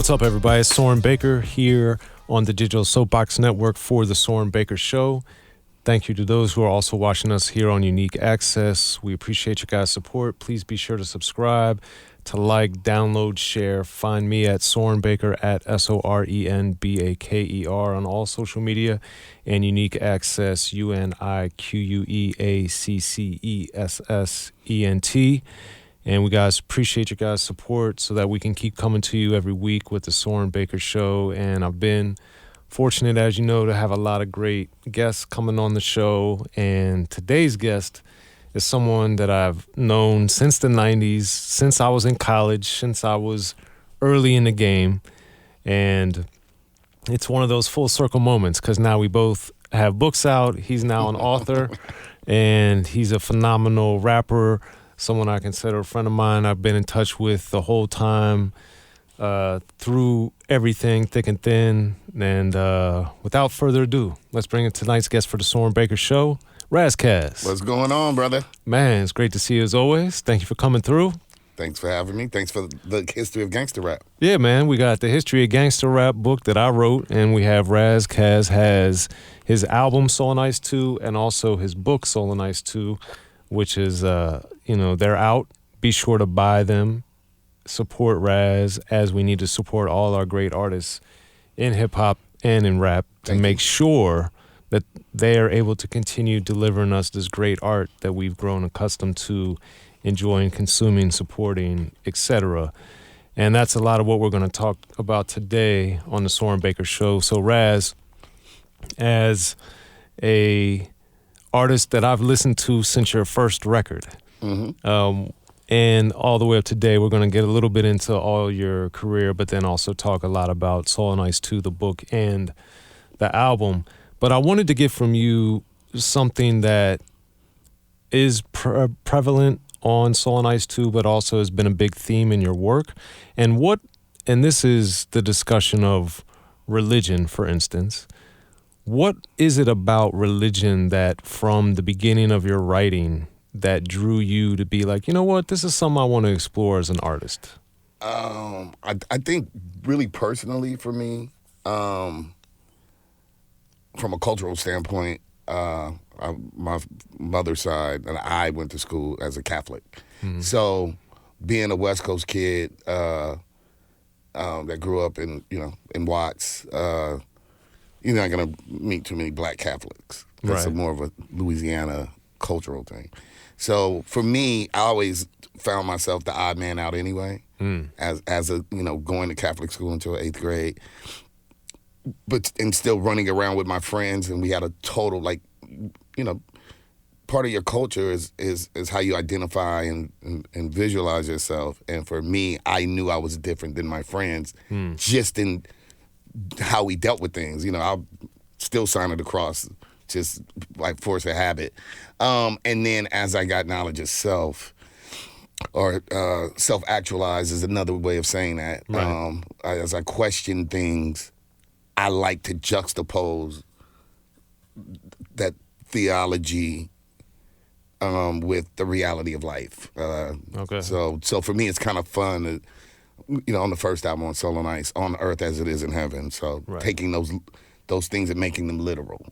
What's up, everybody? It's Soren Baker here on the Digital Soapbox Network for the Soren Baker Show. Thank you to those who are also watching us here on Unique Access. We appreciate you guys' support. Please be sure to subscribe, to like, download, share. Find me at Soren Baker at SorenBaker on all social media, and Unique Access, UNIQUEACCESSENT. And we guys appreciate you guys' support so that we can keep coming to you every week with the Soren Baker Show. And I've been fortunate, as you know, to have a lot of great guests coming on the show. And today's guest is someone that I've known since the 90s, since I was in college, since I was early in the game. And it's one of those full circle moments because now we both have books out. He's now an author, and he's a phenomenal rapper, someone I consider a friend of mine. I've been in touch with the whole time, through everything, thick and thin. And without further ado, let's bring in tonight's guest for the Soren Baker Show, Ras Kass. What's going on, brother? Man, it's great to see you as always. Thank you for coming through. Thanks for having me. Thanks for the history of gangster rap. Yeah, man, we got the History of Gangster Rap book that I wrote, and we have Ras Kass has his album Soul and Ice 2 and also his book Soul and Ice 2, which is, they're out. Be sure to buy them. Support Ras, as we need to support all our great artists in hip-hop and in rap to make sure that they are able to continue delivering us this great art that we've grown accustomed to enjoying, consuming, supporting, etc. And that's a lot of what we're going to talk about today on the Soren Baker Show. So Ras, as a artist that I've listened to since your first record, and all the way up to today, we're going to get a little bit into all your career, but then also talk a lot about Soul and Ice 2, the book, and the album. But I wanted to get from you something that is prevalent on Soul and Ice 2, but also has been a big theme in your work. And this is the discussion of religion, for instance. What is it about religion that from the beginning of your writing that drew you to be like, you know what, this is something I want to explore as an artist? I think really personally for me, from a cultural standpoint, my mother's side, and I went to school as a Catholic. Mm-hmm. So being a West Coast kid that grew up in Watts, you're not going to meet too many black Catholics. That's more of a Louisiana cultural thing. So for me, I always found myself the odd man out anyway, as a going to Catholic school until 8th grade, and still running around with my friends, and we had a total part of your culture is how you identify and visualize yourself. And for me, I knew I was different than my friends, just in how we dealt with things. I'll still sign of the cross, just like force of habit. And then as I got knowledge of self, or self-actualize is another way of saying that. Right. As I question things, I like to juxtapose that theology with the reality of life. Okay. So for me, it's kind of fun, on the first album on Soul and Ice, on earth as it is in heaven. So taking those things and making them literal.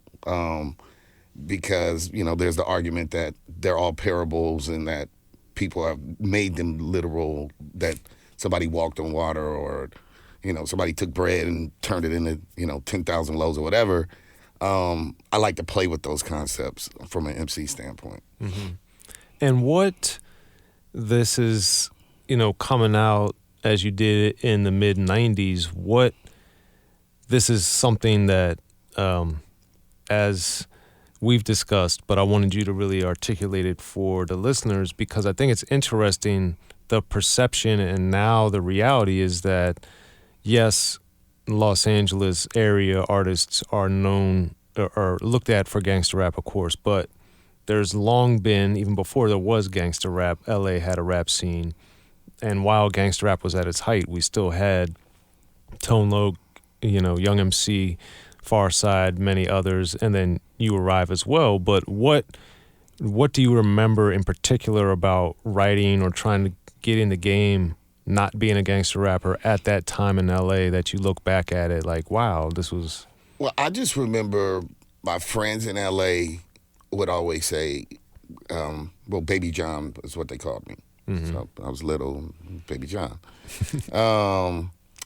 Because, there's the argument that they're all parables and that people have made them literal, that somebody walked on water, or, somebody took bread and turned it into, 10,000 loaves or whatever. I like to play with those concepts from an MC standpoint. Mm-hmm. And what this is, coming out as you did in the mid-90s, this is something that, as we've discussed, but I wanted you to really articulate it for the listeners, because I think it's interesting, the perception and now the reality is that, yes, Los Angeles area artists are known or looked at for gangster rap, of course, but there's long been, even before there was gangster rap, LA had a rap scene. And while gangster rap was at its height, we still had Tone Loc, Young MC, Far Side, many others, and then you arrive as well. But what do you remember in particular about writing or trying to get in the game not being a gangster rapper at that time in LA that you look back at it like, wow, this was... Well, I just remember my friends in LA would always say, well, Baby John is what they called me. Mm-hmm. So I was little, Baby John.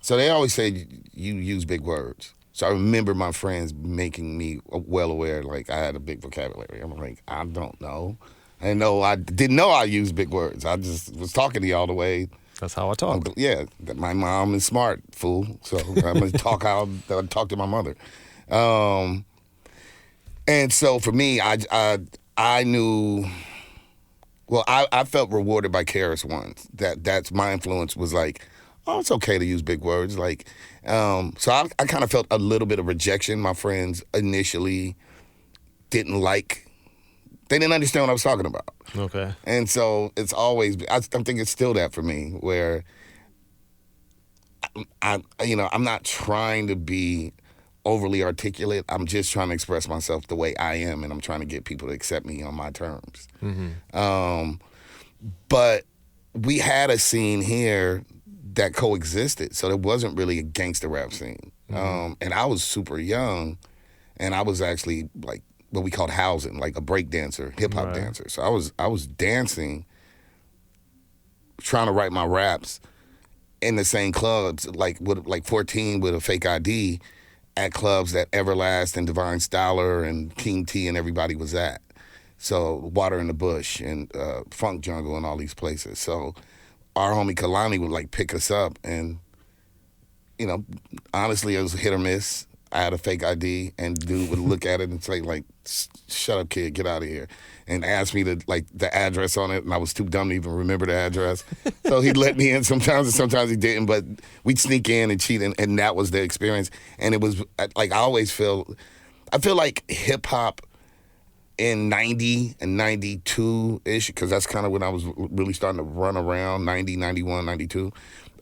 So they always say, you use big words. So I remember my friends making me well aware, like I had a big vocabulary. I'm like, I don't know. I didn't know I used big words. I just was talking to you all the way. That's how I talk. Yeah, my mom is smart, fool. So I'm gonna talk how I talk to my mother. And so for me, I knew. Well, I felt rewarded by KRS-One. That's my influence was like, oh, it's okay to use big words. Like, so I kind of felt a little bit of rejection. My friends initially didn't like. They didn't understand what I was talking about. Okay. And so it's always, I think it's still that for me, where I'm not trying to be overly articulate. I'm just trying to express myself the way I am, and I'm trying to get people to accept me on my terms. Mm-hmm. But we had a scene here that coexisted, so there wasn't really a gangster rap scene. Mm-hmm. And I was super young, and I was actually like, what we called housing, like a break dancer, hip hop dancer. So I was dancing, trying to write my raps in the same clubs, like 14 with a fake ID at clubs that Everlast and Divine Styler and King T and everybody was at. So Water in the Bush and Funk Jungle and all these places. So our homie Kalani would like pick us up, and honestly it was hit or miss. I had a fake ID, and dude would look at it and say, like, shut up, kid, get out of here. And ask me the address on it, and I was too dumb to even remember the address. So he'd let me in sometimes, and sometimes he didn't, but we'd sneak in and cheat, and that was the experience. And it was, like, I feel like hip-hop in 90 and 92-ish, because that's kind of when I was really starting to run around, 90, 91, 92,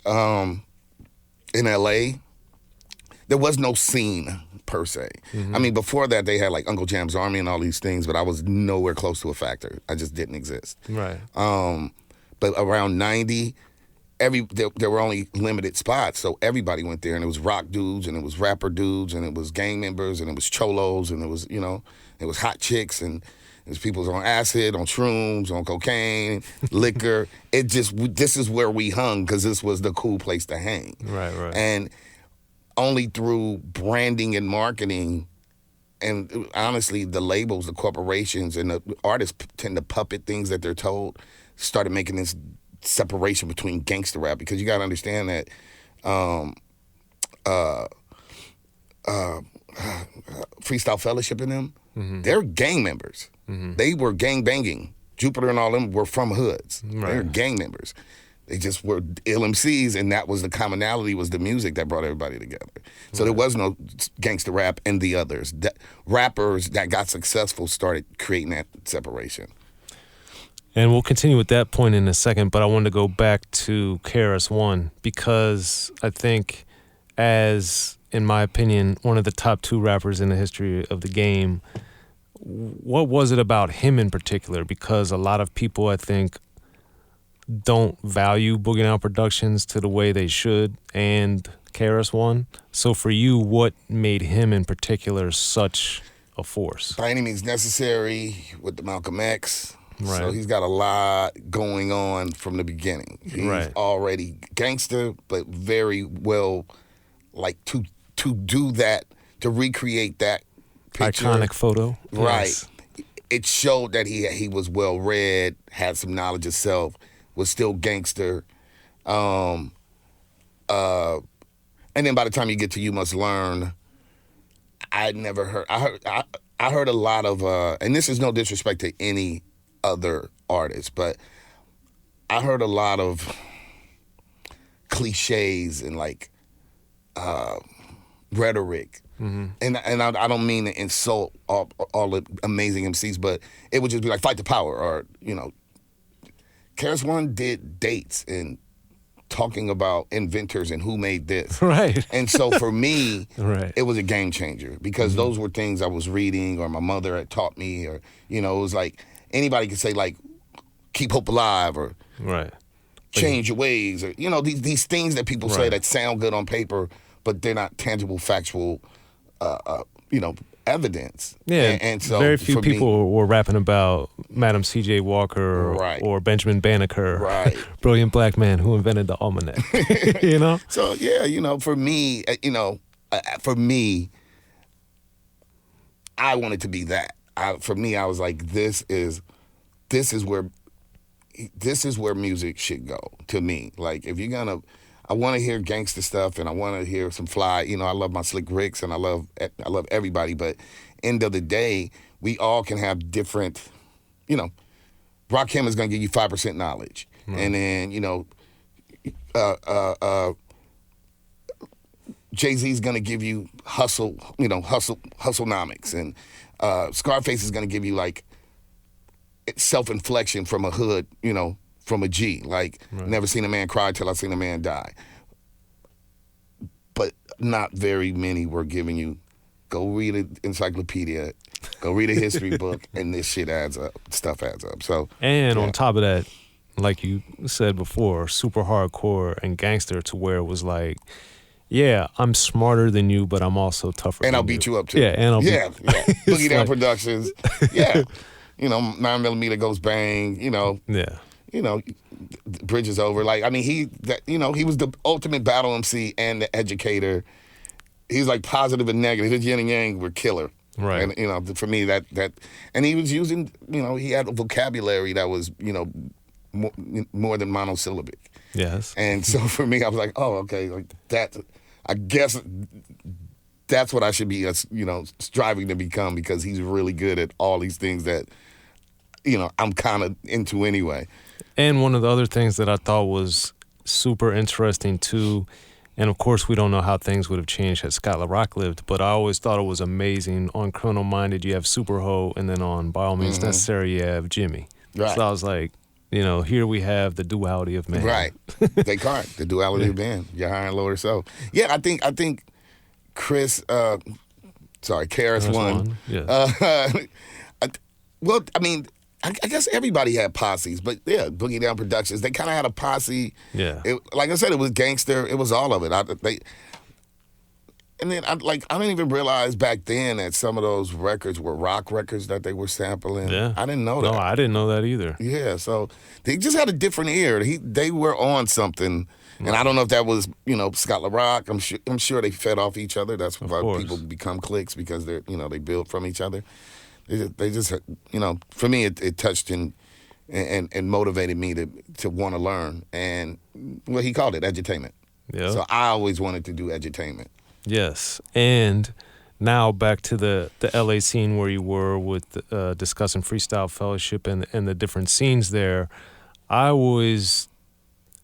in L.A., there was no scene per se. Mm-hmm. I mean, before that, they had like Uncle Jam's Army and all these things, but I was nowhere close to a factor. I just didn't exist. Right. But around 90, there were only limited spots, so everybody went there, and it was rock dudes, and it was rapper dudes, and it was gang members, and it was cholos, and it was, it was hot chicks, and it was people on acid, on shrooms, on cocaine, liquor. This is where we hung, because this was the cool place to hang. Right. And only through branding and marketing, and honestly, the labels, the corporations, and the artists tend to puppet things that they're told, started making this separation between gangster rap, because you got to understand that Freestyle Fellowship and them, mm-hmm. they're gang members. Mm-hmm. They were gang banging. Jupiter and all them were from hoods. Right. They were gang members. They just were LMCs, and that was the commonality, was the music that brought everybody together. So there was no gangster rap and the others. Rappers that got successful started creating that separation. And we'll continue with that point in a second, but I wanted to go back to KRS-One, because I think, as, in my opinion, one of the top 2 rappers in the history of the game, what was it about him in particular? Because a lot of people, I think, don't value Boogie Down Productions to the way they should, and KRS-One. So for you, what made him in particular such a force? By Any Means Necessary with the Malcolm X. Right. So he's got a lot going on from the beginning. He's already gangster, but very well, like, to do that, to recreate that picture. Iconic photo. Right. Yes. It showed that he was well read, had some knowledge of self, was still gangster. And then by the time you get to You Must Learn, I heard a lot of, and this is no disrespect to any other artists, but I heard a lot of cliches and like rhetoric. Mm-hmm. And I don't mean to insult all the amazing MCs, but it would just be like fight the power, or KRS-One did dates and talking about inventors and who made this. Right. And so for me, right. it was a game changer, because mm-hmm. those were things I was reading or my mother had taught me, or, it was like anybody could say like, keep hope alive, or right. change your ways, or these things that people say that sound good on paper, but they're not tangible, factual, evidence. Yeah, and so very few people were rapping about Madam C.J. Walker or Benjamin Banneker, brilliant black man who invented the almanac. So for me, I wanted to be that. For me, I was like, this is where music should go. To me, like if you're gonna. I want to hear gangster stuff, and I want to hear some fly. I love my Slick Ricks, and I love everybody. But end of the day, we all can have different. Rakim is going to give you 5% knowledge, and then Jay-Z is going to give you hustlenomics, and Scarface is going to give you like self-inflection from a hood, from a G, like never seen a man cry till I seen a man die. But not very many were giving you, go read an encyclopedia, go read a history book, and this shit adds up. Stuff adds up. So on top of that, like you said before, super hardcore and gangster to where it was like, yeah, I'm smarter than you, but I'm also tougher. And than I'll beat you up too. Yeah, and I'll Boogie Down Productions. Yeah. 9mm goes bang, Yeah. Bridge is over. Like, I mean, he was the ultimate battle MC and the educator. He was like positive and negative. His yin and yang were killer. Right. And, for me, that, and he was using, he had a vocabulary that was, more than monosyllabic. Yes. And so for me, I was like, oh, okay, like that, I guess that's what I should be, striving to become, because he's really good at all these things that, I'm kind of into anyway. And one of the other things that I thought was super interesting too, and of course we don't know how things would have changed had Scott LaRock lived, but I always thought it was amazing. On Criminal Minded, you have Superho, and then on By All Means Necessary, you have Jimmy. Right. So I was like, here we have the duality of man. Right. Descartes, the duality of man. Your higher and lower self. Yeah, I think Chris, KRS-One. Yeah. Well, I mean, I guess everybody had posses, but yeah, Boogie Down Productions, they kind of had a posse. Yeah. Like I said, it was gangster. It was all of it. And then I didn't even realize back then that some of those records were rock records that they were sampling. Yeah. I didn't know that. No, I didn't know that either. Yeah, so they just had a different ear. They were on something. And I don't know if that was, Scott LaRock. I'm sure they fed off each other. That's why people become cliques, because they're, they build from each other. They just for me, it touched and motivated me to want to learn. And well, he called it edutainment. Yeah. So I always wanted to do edutainment. Yes, and now back to the LA scene where you were with discussing Freestyle Fellowship and the different scenes there. I always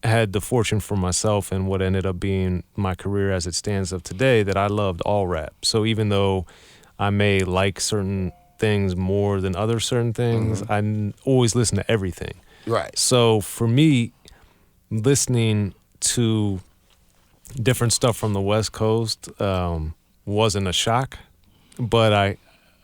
had the fortune for myself, and what ended up being my career as it stands up today, that I loved all rap. So even though I may like certain things more than other certain things, I always listen to everything. Right. So for me, listening to different stuff from the West Coast wasn't a shock, but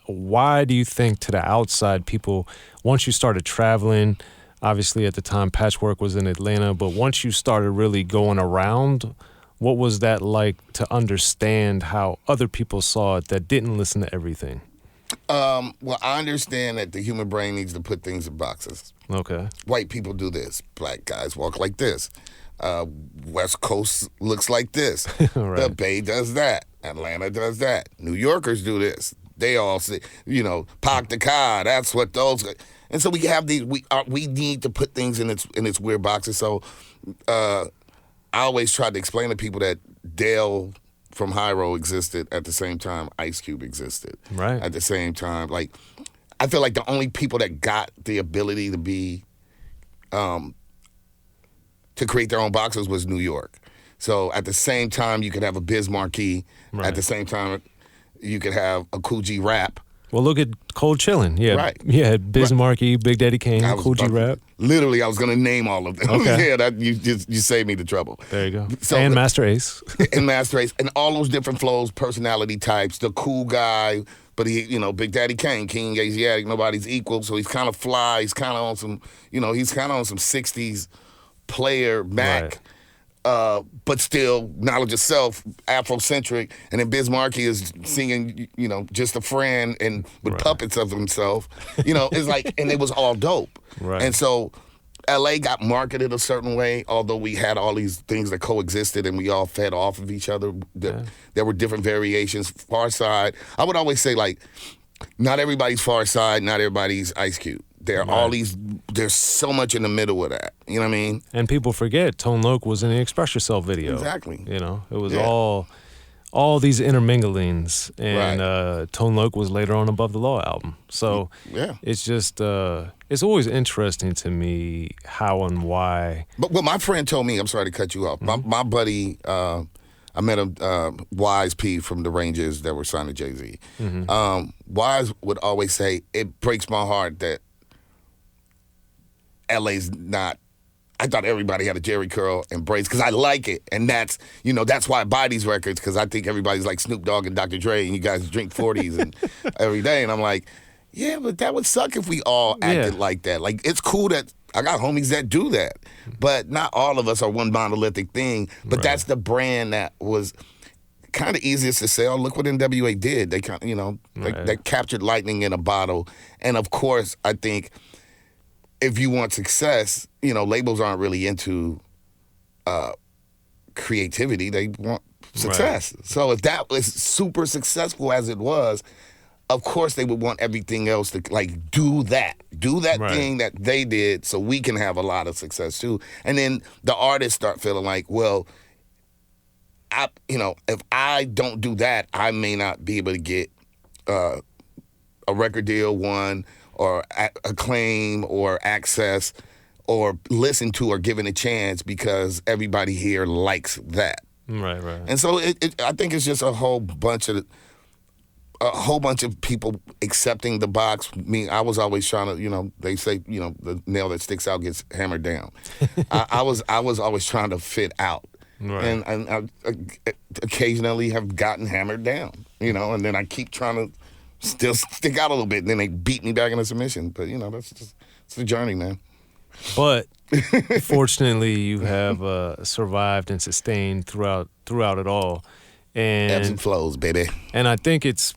why do you think to the outside people, once you started traveling, obviously at the time Patchwork was in Atlanta, but once you started really going around, what was that like to understand how other people saw it that didn't listen to everything? Well, I understand that the human brain needs to put things in boxes. Okay. White people do this. Black guys walk like this. West Coast looks like this. Right. The Bay does that. Atlanta does that. New Yorkers do this. They all say, Pac the Car, that's what those. And so we have these. We need to put things in its weird boxes. So I always tried to explain to people that Dale from High Road existed at the same time Ice Cube existed. Right. At the same time, like, I feel like the only people that got the ability to be, to create their own boxes was New York. So at the same time, you could have a Biz Markie. Right. At the same time, you could have a Kool G Rap. Well, look at Cold Chillin'. Yeah, right. Yeah, Biz Markie, Big Daddy Kane, Kool G Rap. Literally, I was going to name all of them. Okay. Yeah, you saved me the trouble. There you go. So and Master Ace. And Master Ace. And all those different flows, personality types, the cool guy, but he, Big Daddy Kane, King Asiatic, nobody's equal, so he's kind of fly, he's kind of on some, he's kind of on some 60s player, Mac, but still knowledge of self, Afrocentric, and then Biz Markie is singing, just a friend and with puppets of himself. It's like, and it was all dope. Right. And so LA got marketed a certain way, although we had all these things that coexisted and we all fed off of each other. There were different variations. Far Side, I would always say, like, not everybody's Far Side, not everybody's Ice Cube. There are all these, there's so much in the middle of that. You know what I mean? And people forget Tone Loc was in the Express Yourself video. Exactly. It was all these interminglings. And Tone Loc was later on Above the Law album. So it's just, it's always interesting to me how and why. But what my friend told me, I'm sorry to cut you off. My buddy, I met him, Wise P from the Rangers that were signed to Jay-Z. Wise would always say, it breaks my heart that LA's not, I thought everybody had a Jerry curl and braids because I like it. And that's why I buy these records, because I think everybody's like Snoop Dogg and Dr. Dre and you guys drink 40s and every day. And I'm like, yeah, but that would suck if we all acted like that. Like, it's cool that I got homies that do that, but not all of us are one monolithic thing. But that's the brand that was kind of easiest to say, oh, look what NWA did. They kind of, they captured lightning in a bottle. And of course, I think if you want success, labels aren't really into creativity. They want success. Right. So if that was super successful as it was, of course they would want everything else to, like, do that thing that they did so we can have a lot of success too. And then the artists start feeling like, well, if I don't do that, I may not be able to get a record deal, one, or acclaim or access or listen to or given a chance because everybody here likes that. Right. And so I think it's just a whole bunch of people accepting the box. I was always trying to, they say, the nail that sticks out gets hammered down. I was always trying to fit out. Right. And I occasionally have gotten hammered down, and then I keep trying to still stick out a little bit, and then they beat me back into submission. But, it's the journey, man. But fortunately, you have survived and sustained throughout it all. And ebbs and flows, baby. And I think it's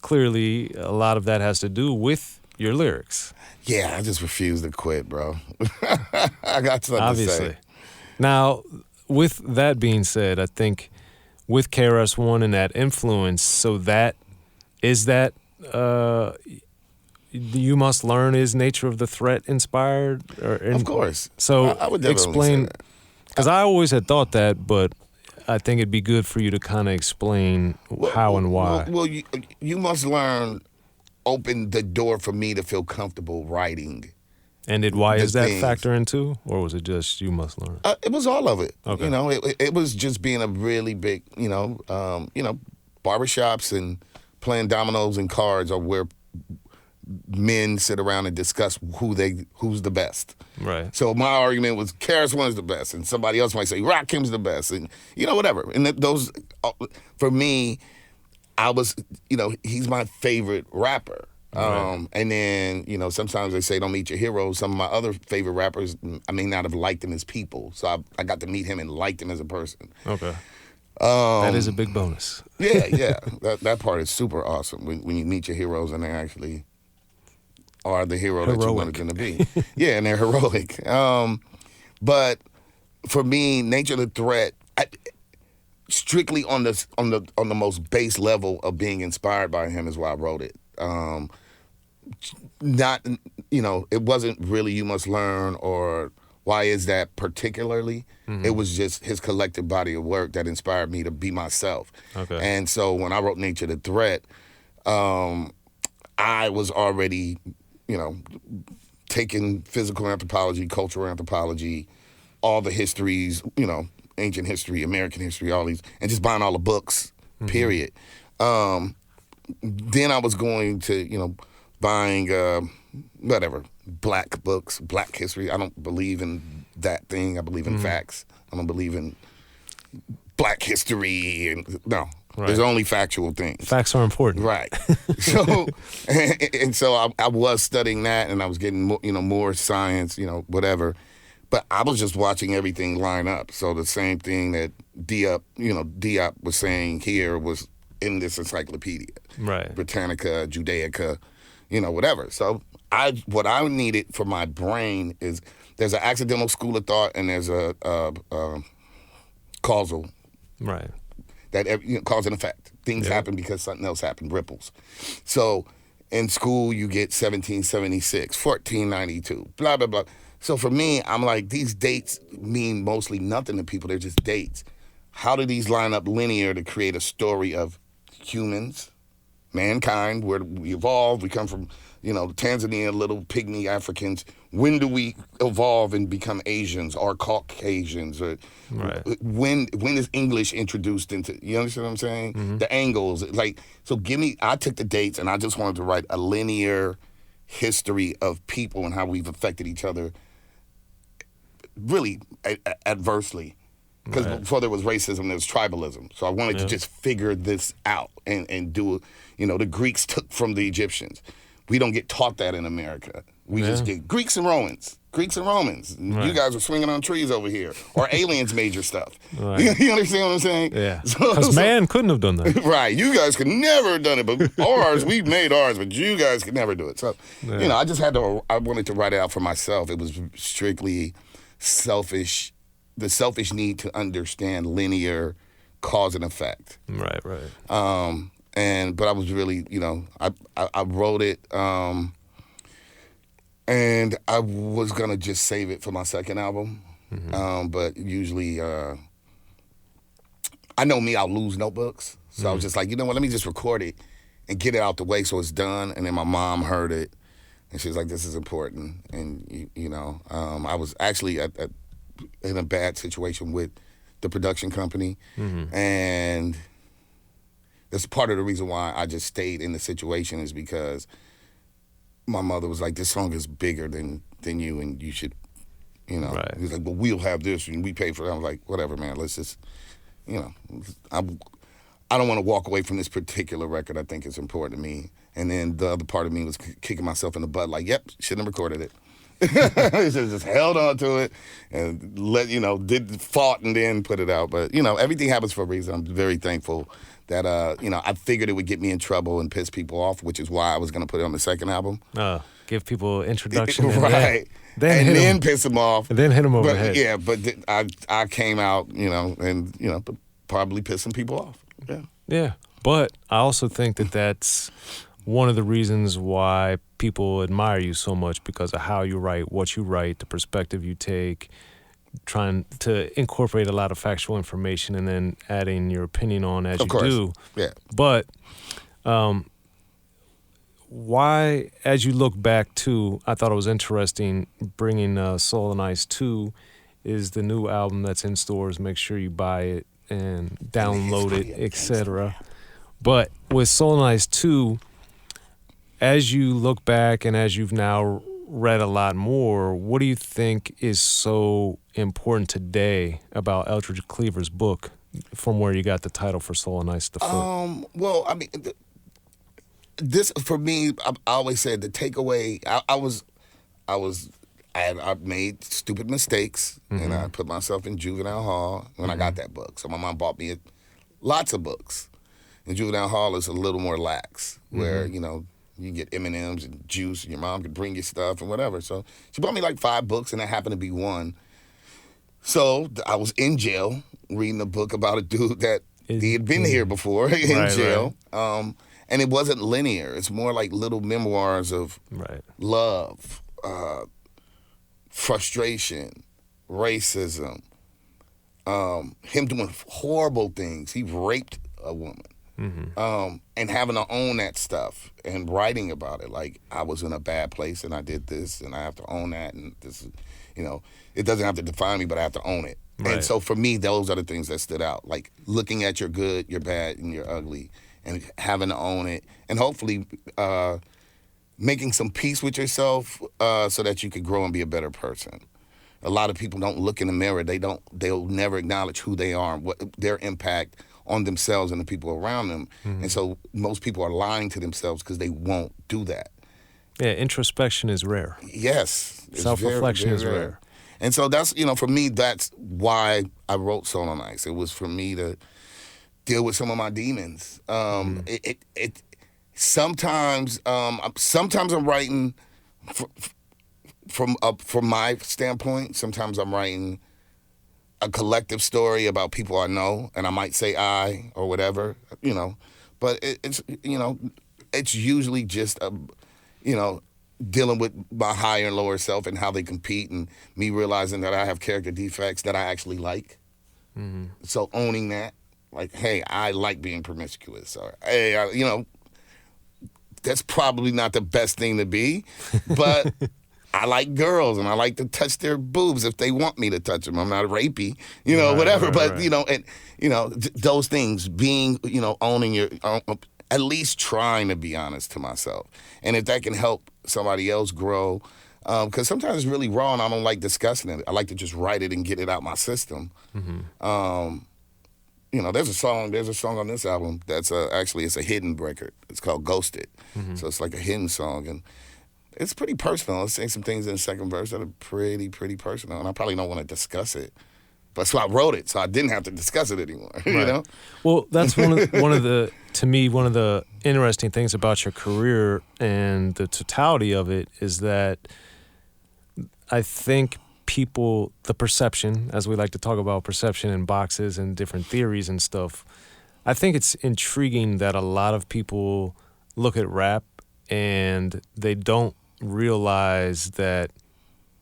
clearly a lot of that has to do with your lyrics. Yeah, I just refuse to quit, bro. I got something Obviously. to say. Now, with that being said, I think with KRS-One and that influence, so that is that You Must Learn is Nature of the Threat inspired? Of course. So I would definitely explain, say that. Because I always had thought that, but I think it'd be good for you to kind of explain how and why. Well, you Must Learn opened the door for me to feel comfortable writing. And why is that factor in too? Or was it just You Must Learn? It was all of it. Okay. It was just being a really big, barbershops and playing dominoes and cards are where men sit around and discuss who's the best. Right. So my argument was KRS-One is the best, and somebody else might say Rakim's the best, and whatever. And those, for me, I was, he's my favorite rapper. Right. And then, sometimes they say don't meet your heroes. Some of my other favorite rappers, I may not have liked them as people, so I got to meet him and liked him as a person. Okay. That is a big bonus. Yeah. That part is super awesome when you meet your heroes and they actually are the hero that you wanted them to be. Yeah, and they're heroic. But for me, Nature of the Threat, strictly on the most base level of being inspired by him is why I wrote it. It wasn't really You Must Learn or Why Is That particularly. Mm-hmm. It was just his collective body of work that inspired me to be myself. Okay. And so when I wrote Nature of the Threat, I was already, taking physical anthropology, cultural anthropology, all the histories, ancient history, American history, all these, and just buying all the books, period. Then I was going to, buying, black books, black history. I don't believe in that thing. I believe in facts. I don't believe in black history. No. Right. There's only factual things. Facts are important. Right. So, and so I was studying that, and I was getting more, more science, whatever. But I was just watching everything line up. So the same thing that D.O.C was saying here was in this encyclopedia. Right. Britannica, Judaica, whatever. So what I needed for my brain is there's an accidental school of thought and there's a causal. Right. That cause and effect. Things happen because something else happened, ripples. So in school, you get 1776, 1492, blah, blah, blah. So for me, I'm like, these dates mean mostly nothing to people. They're just dates. How do these line up linear to create a story of humans, mankind, where we evolved? We come from, Tanzania, little pygmy Africans. When do we evolve and become Asians or Caucasians? Or when is English introduced into, you understand what I'm saying? Mm-hmm. The angles, I took the dates and I just wanted to write a linear history of people and how we've affected each other really adversely. Because before there was racism, there was tribalism. So I wanted to just figure this out and do, the Greeks took from the Egyptians. We don't get taught that in America. We just get Greeks and Romans. Right. You guys are swinging on trees over here. Or aliens made your stuff. Right. You understand what I'm saying? Yeah. Because man couldn't have done that. Right. You guys could never have done it. But ours, we made ours, but you guys could never do it. So, I wanted to write it out for myself. It was strictly selfish, the selfish need to understand linear cause and effect. Right. But I was really, I wrote it, and I was gonna just save it for my second album. Mm-hmm. But usually, I know me, I'll lose notebooks. So I was just like, you know what, let me just record it and get it out the way so it's done. And then my mom heard it, and she was like, this is important. And, I was actually in a bad situation with the production company. Mm-hmm. And that's part of the reason why I just stayed in the situation is because my mother was like, this song is bigger than you and you should, Right. He was like, well, we'll have this and we pay for it. I was like, whatever, man, let's just, I don't want to walk away from this particular record. I think it's important to me. And then the other part of me was kicking myself in the butt like, yep, shouldn't have recorded it. Should have just held on to it and fought and then put it out. But, everything happens for a reason. I'm very thankful that, I figured it would get me in trouble and piss people off, which is why I was going to put it on the second album. Give people introduction. Right. Then piss them off. And then hit them over the head. Yeah, but I came out, and, probably pissing people off. Yeah. Yeah. But I also think that that's one of the reasons why people admire you so much, because of how you write, what you write, the perspective you take, trying to incorporate a lot of factual information and then adding your opinion on as you do. Yeah. But why, as you look back too, I thought it was interesting bringing Soul and Ice 2 is the new album that's in stores. Make sure you buy it and download it, etc. But with Soul and Ice 2, as you look back and as you've now read a lot more, what do you think is so important today about Eldridge Cleaver's book from where you got the title for Soul and Ice to Foot? Well, I mean, this, for me, I always said the takeaway, I made stupid mistakes, and I put myself in juvenile hall when I got that book. So my mom bought me lots of books. And juvenile hall is a little more lax, where, you get M&Ms and juice, and your mom could bring you stuff and whatever. So she bought me like 5 books, and that happened to be one. So I was in jail reading a book about a dude that he had been here before in jail. Right. And it wasn't linear. It's more like little memoirs of love, frustration, racism, him doing horrible things. He raped a woman. And having to own that stuff and writing about it. Like, I was in a bad place and I did this and I have to own that. And this, it doesn't have to define me, but I have to own it. Right. And so for me, those are the things that stood out. Like looking at your good, your bad, and your ugly and having to own it. And hopefully making some peace with yourself so that you could grow and be a better person. A lot of people don't look in the mirror. They'll never acknowledge who they are and what their impact on themselves and the people around them. And so most people are lying to themselves because they won't do that. Yeah, introspection is rare. Yes. Self-reflection is rare. And so that's, for me, that's why I wrote Soul on Ice. It was for me to deal with some of my demons. Sometimes I'm writing from my standpoint. Sometimes I'm writing a collective story about people I know, and I might say I or whatever, But it's usually just dealing with my higher and lower self and how they compete, and me realizing that I have character defects that I actually like. Mm-hmm. So owning that, like, hey, I like being promiscuous, or hey, that's probably not the best thing to be, but I like girls and I like to touch their boobs if they want me to touch them. I'm not rapey, whatever. But those things, being, owning your, at least trying to be honest to myself, and if that can help somebody else grow, because sometimes it's really raw and I don't like discussing it. I like to just write it and get it out my system. Mm-hmm. There's a song on this album that's actually it's a hidden record. It's called Ghosted. Mm-hmm. So it's like a hidden song, and it's pretty personal. I'll say some things in the second verse that are pretty personal, and I probably don't want to discuss it. But so I wrote it, so I didn't have to discuss it anymore. Right. Well, that's one of the interesting things about your career and the totality of it is that I think people, the perception, as we like to talk about perception and boxes and different theories and stuff, I think it's intriguing that a lot of people look at rap and they don't realize that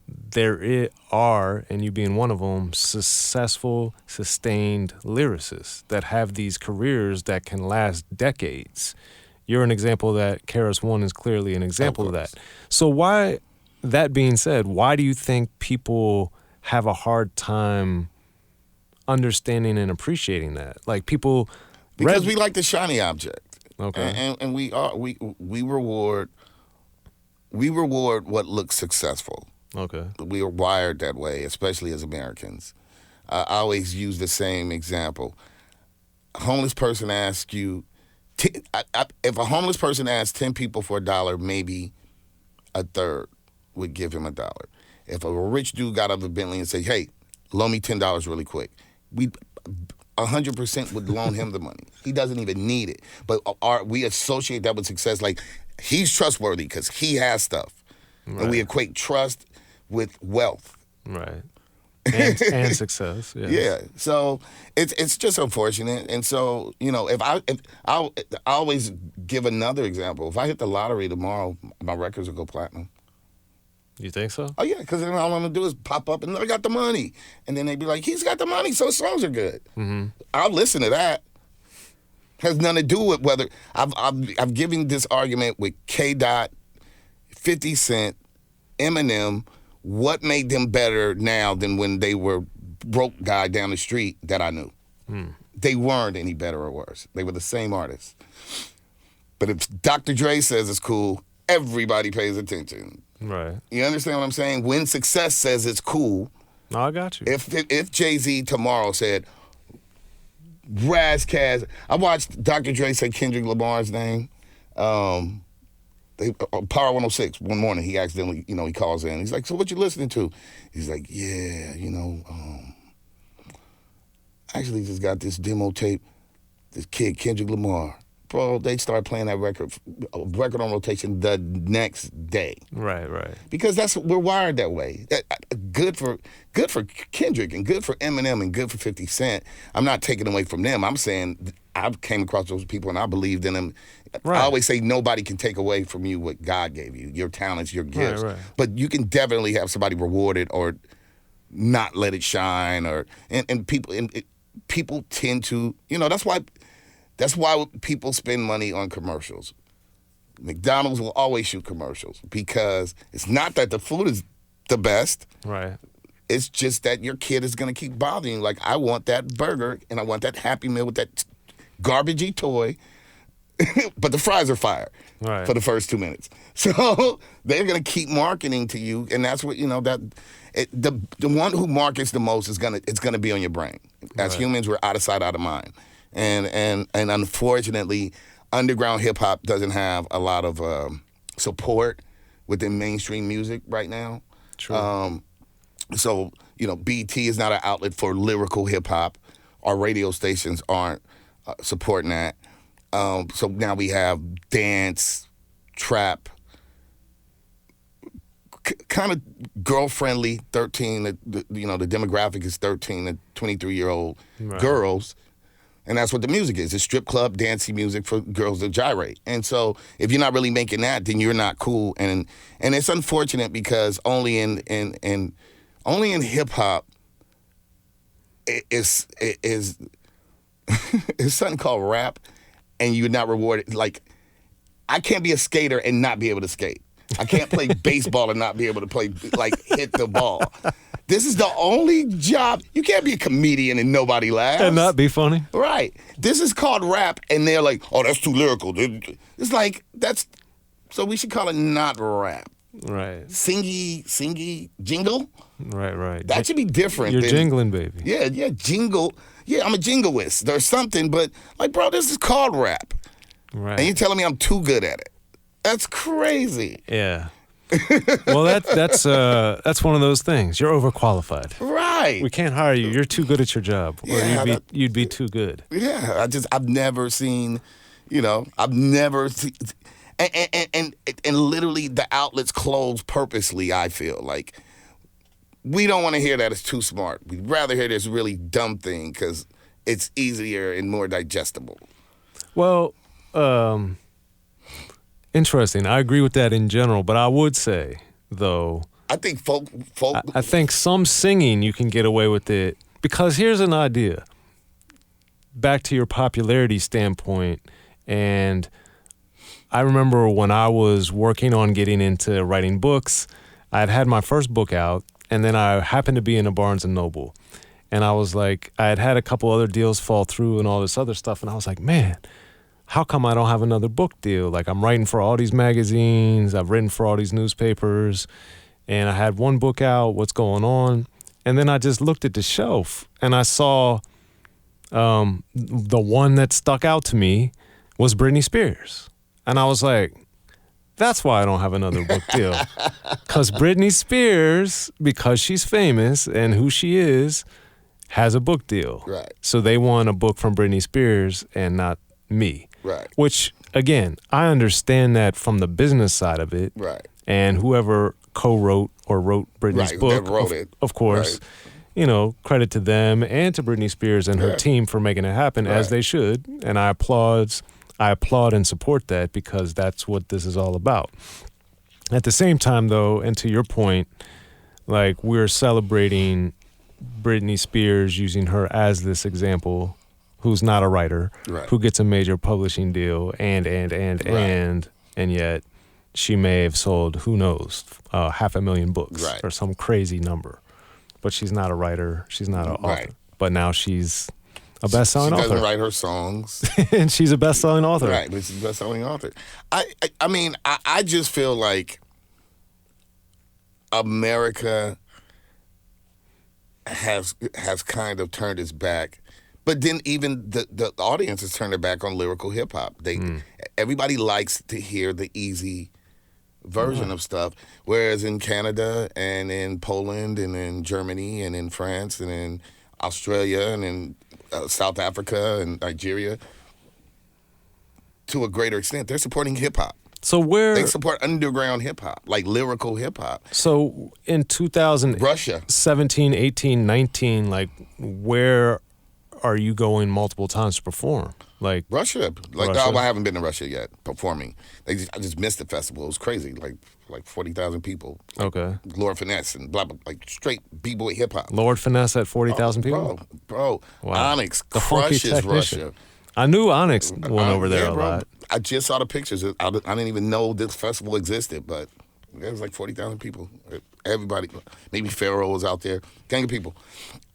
there are, and you being one of them, successful, sustained lyricists that have these careers that can last decades. You're an example of that. KRS-One is clearly an example of that. So why, that being said, why do you think people have a hard time understanding and appreciating that? Like people... Because we like the shiny object. Okay. And we reward what looks successful. Okay. We are wired that way, especially as Americans. I always use the same example. A homeless person asks you, if a homeless person asks 10 people for $1, maybe a third would give him $1. If a rich dude got out of a Bentley and say, hey, loan me $10 really quick, 100% would loan him the money. He doesn't even need it. But we associate that with success. Like, he's trustworthy because he has stuff. Right. And we equate trust with wealth. Right. And success. Yes. Yeah. So it's just unfortunate. And so, if I always give another example. If I hit the lottery tomorrow, my records will go platinum. You think so? Oh, yeah, because then all I'm going to do is pop up and I got the money. And then they'd be like, he's got the money, so his songs are good. Mm-hmm. I'll listen to that. Has nothing to do with whether... I've given this argument with K-Dot, 50 Cent, Eminem, what made them better now than when they were broke guy down the street that I knew. They weren't any better or worse. They were the same artists. But if Dr. Dre says it's cool, everybody pays attention. Right. You understand what I'm saying? When success says it's cool. No, I got you. If Jay-Z tomorrow said, Ras Kass, I watched Dr. Dre say Kendrick Lamar's name. Power 106 one morning, he accidentally, he calls in. He's like, so what you listening to? He's like, yeah, I actually just got this demo tape, this kid, Kendrick Lamar. Bro, they start playing that record on rotation the next day. Right. Because we're wired that way. Good for Kendrick and good for Eminem and good for 50 Cent. I'm not taking away from them. I'm saying I came across those people and I believed in them. Right. I always say nobody can take away from you what God gave you, your talents, your gifts. Right. But you can definitely have somebody rewarded or not let it shine. And people tend to, that's why people spend money on commercials. McDonald's will always shoot commercials because it's not that the food is the best. Right. It's just that your kid is going to keep bothering you. Like, I want that burger and I want that Happy Meal with that garbagey toy, but the fries are fire for the first 2 minutes. So they're going to keep marketing to you, and that's what, the one who markets the most it's going to be on your brain. As humans, we're out of sight, out of mind. And unfortunately, underground hip-hop doesn't have a lot of support within mainstream music right now. True. So, BT is not an outlet for lyrical hip hop. Our radio stations aren't supporting that. So now we have dance, trap, kind of girl-friendly, 13, the demographic is 13 to 23-year-old girls. And that's what the music is. It's strip club, dancey music for girls that gyrate. And so if you're not really making that, then you're not cool. And it's unfortunate because only in hip hop is something called rap, and you're not rewarded. Like, I can't be a skater and not be able to skate. I can't play baseball and not be able to hit the ball. This is the only job. You can't be a comedian and nobody laughs. And not be funny. Right. This is called rap, and they're like, oh, that's too lyrical. It's like, so we should call it not rap. Right. Singy, jingle? Right. That should be different. You're jingling, baby. Yeah, jingle. Yeah, I'm a jinglist or something, but bro, this is called rap. Right. And you're telling me I'm too good at it. That's crazy. Yeah. Well, that's one of those things. You're overqualified. Right. We can't hire you. You're too good at your job, or you'd be too good. Yeah. I've never seen, and literally the outlets close purposely. I feel like we don't want to hear that it's too smart. We'd rather hear this really dumb thing because it's easier and more digestible. Well, interesting. I agree with that in general, but I would say, though, I think folk. I think some singing you can get away with it because here's an idea. Back to your popularity standpoint, and I remember when I was working on getting into writing books, I'd had my first book out, and then I happened to be in a Barnes & Noble, and I was like, I had a couple other deals fall through and all this other stuff, and I was like, man, how come I don't have another book deal? Like, I'm writing for all these magazines, I've written for all these newspapers, and I had one book out, what's going on? And then I just looked at the shelf, and I saw the one that stuck out to me was Britney Spears. And I was like, that's why I don't have another book deal. Because Britney Spears, because she's famous and who she is, has a book deal. Right. So they want a book from Britney Spears and not me. Right. Which, again, I understand that from the business side of it. Right. And whoever co-wrote or wrote Britney's book, of course, credit to them and to Britney Spears and her team for making it happen, as they should. And I applaud and support that because that's what this is all about. At the same time, though, and to your point, like, we're celebrating Britney Spears, using her as this example, who's not a writer, who gets a major publishing deal, and yet she may have sold, who knows, 500,000 books or some crazy number. But she's not a writer. She's not an author. Right. But now she's a best-selling author. She doesn't write her songs. And she's a best-selling author. Right, but she's a best-selling author. I just feel like America has kind of turned its back. But then even the audience has turned their back on lyrical hip-hop. Everybody likes to hear the easy version of stuff, whereas in Canada and in Poland and in Germany and in France and in Australia and in South Africa and Nigeria, to a greater extent, they're supporting hip-hop. So they support underground hip-hop, like lyrical hip-hop. So in 2017, Russia, 18, 19, like, where are you going multiple times to perform? Like Russia. I haven't been to Russia yet performing. I just missed the festival. It was crazy. Like 40,000 people. Okay. Lord Finesse and blah blah, like straight b-boy hip hop. Lord Finesse at 40,000 people. Bro. Wow. Onyx the crushes Russia. I knew Onyx went over there a lot. I just saw the pictures. I didn't even know this festival existed, but there was like 40,000 people. Everybody, maybe Pharaoh was out there. Gang of people.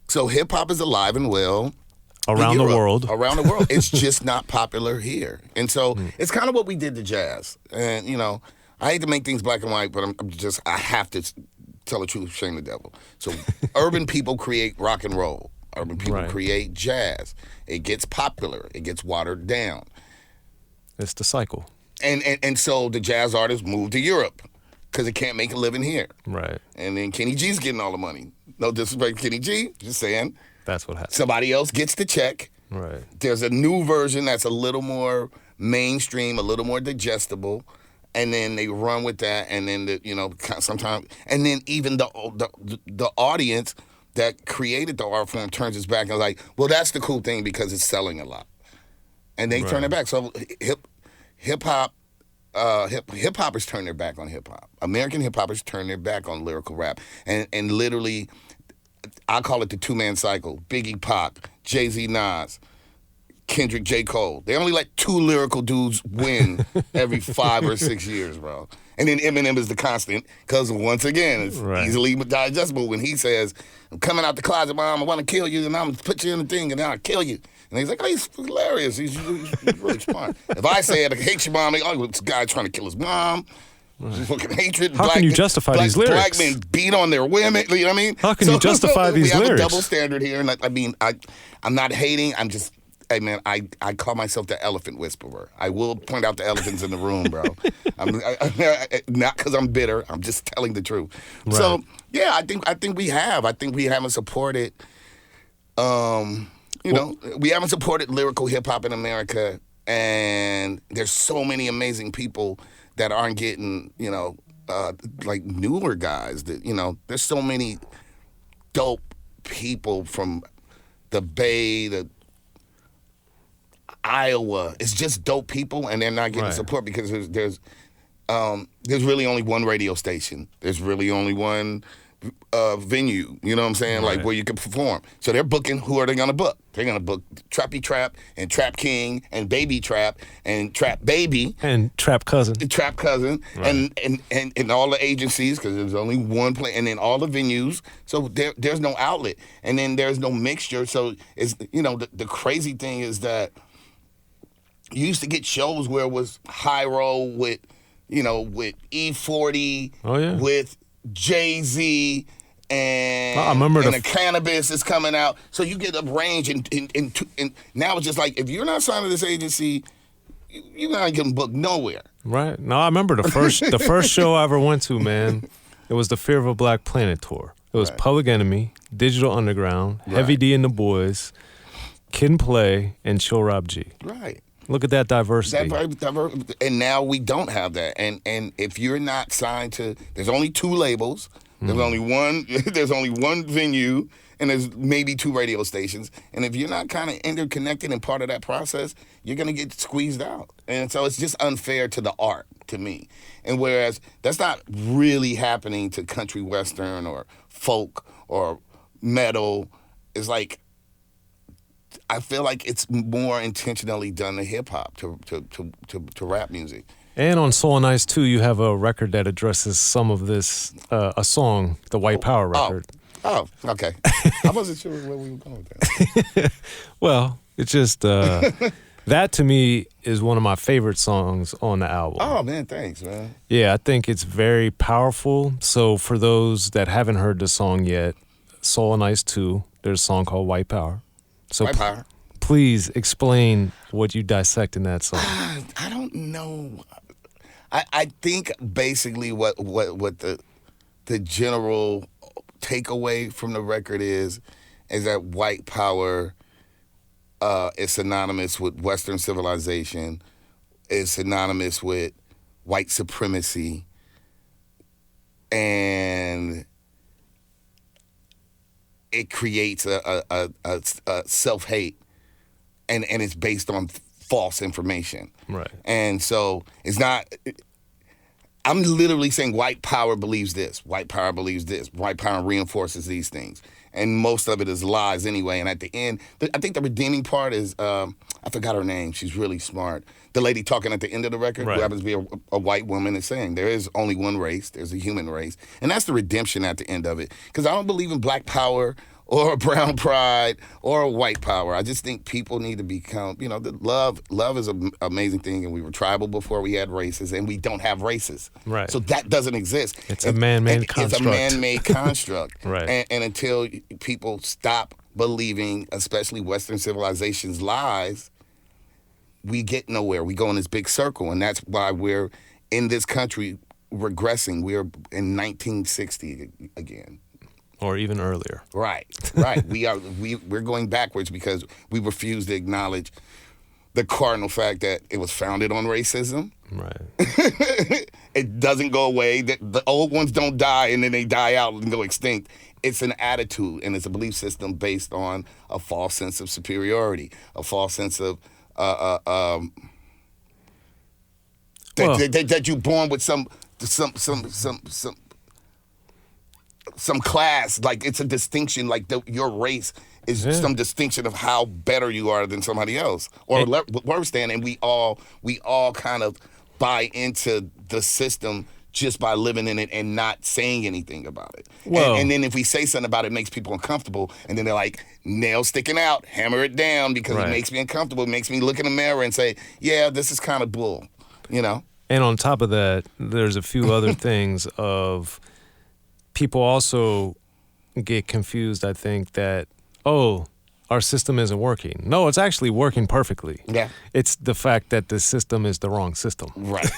So hip hop is alive and well. Around the world. It's just not popular here. And so it's kind of what we did to jazz. And, I hate to make things black and white, but I have to tell the truth, shame the devil. So urban people create rock and roll. Urban people create jazz. It gets popular. It gets watered down. It's the cycle. And so the jazz artists move to Europe. because it can't make a living here. Right. And then Kenny G's getting all the money. No disrespect to Kenny G, just saying. That's what happens. Somebody else gets the check. Right. There's a new version that's a little more mainstream, a little more digestible, and then they run with that, and then sometimes, and then even the audience that created the art form turns its back and is like, well, that's the cool thing because it's selling a lot, and they turn it back. So hip hoppers turn their back on hip hop. American hip hoppers turn their back on lyrical rap, and literally, I call it the 2-man cycle. Biggie, Pac, Jay-Z, Nas, Kendrick, J. Cole. They only let 2 lyrical dudes win every 5 or 6 years, bro. And then Eminem is the constant because, once again, it's easily digestible when he says, I'm coming out the closet, Mom, I want to kill you, and I'm going to put you in the thing, and then I'll kill you. And he's like, oh, he's hilarious. He's really smart. If I say I hate your mom, oh, this guy trying to kill his mom. Fucking hatred. How can you justify these lyrics? Black men beat on their women. You know what I mean? How can you justify these lyrics? We have a double standard here. And I'm not hating. I'm just, hey, man, I call myself the elephant whisperer. I will point out the elephants in the room, bro. Not because I'm bitter. I'm just telling the truth. Right. So, yeah, I think we have. I think we haven't supported, we haven't supported lyrical hip-hop in America. And there's so many amazing people that aren't getting, like newer guys. That there's so many dope people from the Bay, the Iowa. It's just dope people, and they're not getting support because there's really only one radio station. There's really only one venue. You know what I'm saying? Like where you can perform. So they're booking. Who are they gonna book? They're gonna book Trappy Trap and Trap King and Baby Trap and Trap Baby and Trap Cousin, and all the agencies because there's only one place, and then all the venues. So there's no outlet, and then there's no mixture. So it's the crazy thing is that you used to get shows where it was high roll with with E40 with Jay-Z and I remember the cannabis is coming out. So you get a range, and now it's just like, if you're not signed to this agency, you're not getting booked nowhere. Right. No, I remember the first show I ever went to, man. It was the Fear of a Black Planet tour. It was Public Enemy, Digital Underground, Heavy D and the Boys, Kid and Play, and Chill Rob G. Right. Look at that diversity. And now we don't have that. And if you're not signed to, there's only 2 labels. There's only one. There's only one venue, and there's maybe 2 radio stations. And if you're not kind of interconnected and part of that process, you're gonna get squeezed out. And so it's just unfair to the art, to me. And whereas that's not really happening to country western or folk or metal, it's like, I feel like it's more intentionally done to hip hop, to rap music. And on Soul and Ice too, you have a record that addresses some of this, a song, the White Power record. Oh, okay. I wasn't sure where we were going with that. Well, it's just that to me is one of my favorite songs on the album. Oh man, thanks, man. Yeah, I think it's very powerful. So for those that haven't heard the song yet, Soul and Ice 2, there's a song called White Power. So White Power. Please explain what you dissect in that song. I don't know. I think basically what the general takeaway from the record is that white power is synonymous with Western civilization, is synonymous with white supremacy, and it creates a self-hate, and it's based on false information. Right. And so it's not, I'm literally saying white power believes this, white power believes this, white power reinforces these things. And most of it is lies anyway. And at the end, I think the redeeming part is, I forgot her name, she's really smart. The lady talking at the end of the record, who happens to be a white woman, is saying there is only one race, there's a human race. And that's the redemption at the end of it. Because I don't believe in black power or brown pride or white power. I just think people need to become, love is an amazing thing, and we were tribal before we had races, and we don't have races. Right. So that doesn't exist. It's a man-made construct. It's a man-made construct. Right. And until people stop believing, especially Western civilization's lies, we get nowhere. We go in this big circle, and that's why we're in this country regressing. We're in 1960 again. Or even earlier. Right. We're going backwards because we refuse to acknowledge the cardinal fact that it was founded on racism. Right. It doesn't go away. The old ones don't die and then they die out and go extinct. It's an attitude and it's a belief system based on a false sense of superiority, a false sense of that you're born with some class, like it's a distinction, like your race is some distinction of how better you are than somebody else, or worse than, and we all kind of buy into the system just by living in it and not saying anything about it. And then if we say something about it, it makes people uncomfortable, and then they're like, nail sticking out, hammer it down because it makes me uncomfortable. It makes me look in the mirror and say, yeah, this is kind of bull, you know? And on top of that, there's a few other things of people also get confused, I think, that, oh, our system isn't working. No, it's actually working perfectly. Yeah. It's the fact that the system is the wrong system. Right.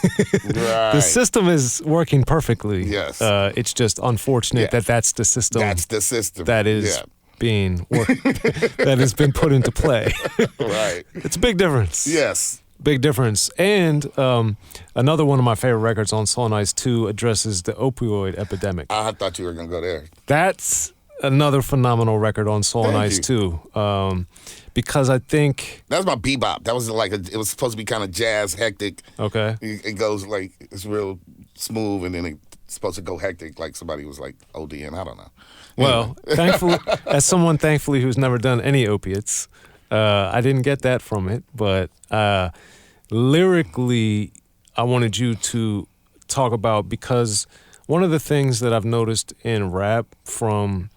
The system is working perfectly. Yes. It's just unfortunate that that's the system. That's the system. That is being that has been put into play. Right. It's a big difference. Yes. Big difference. And another one of my favorite records on Song Ice 2 addresses the opioid epidemic. I thought you were going to go there. That's another phenomenal record on Song Ice 2. Because I think... That was my bebop. That was like, it was supposed to be kind of jazz, hectic. Okay. It goes like, it's real smooth, and then it's supposed to go hectic like somebody was like ODing. I don't know. Well, thankfully, as someone thankfully who's never done any opiates, I didn't get that from it, but lyrically, I wanted you to talk about, because one of the things that I've noticed in rap from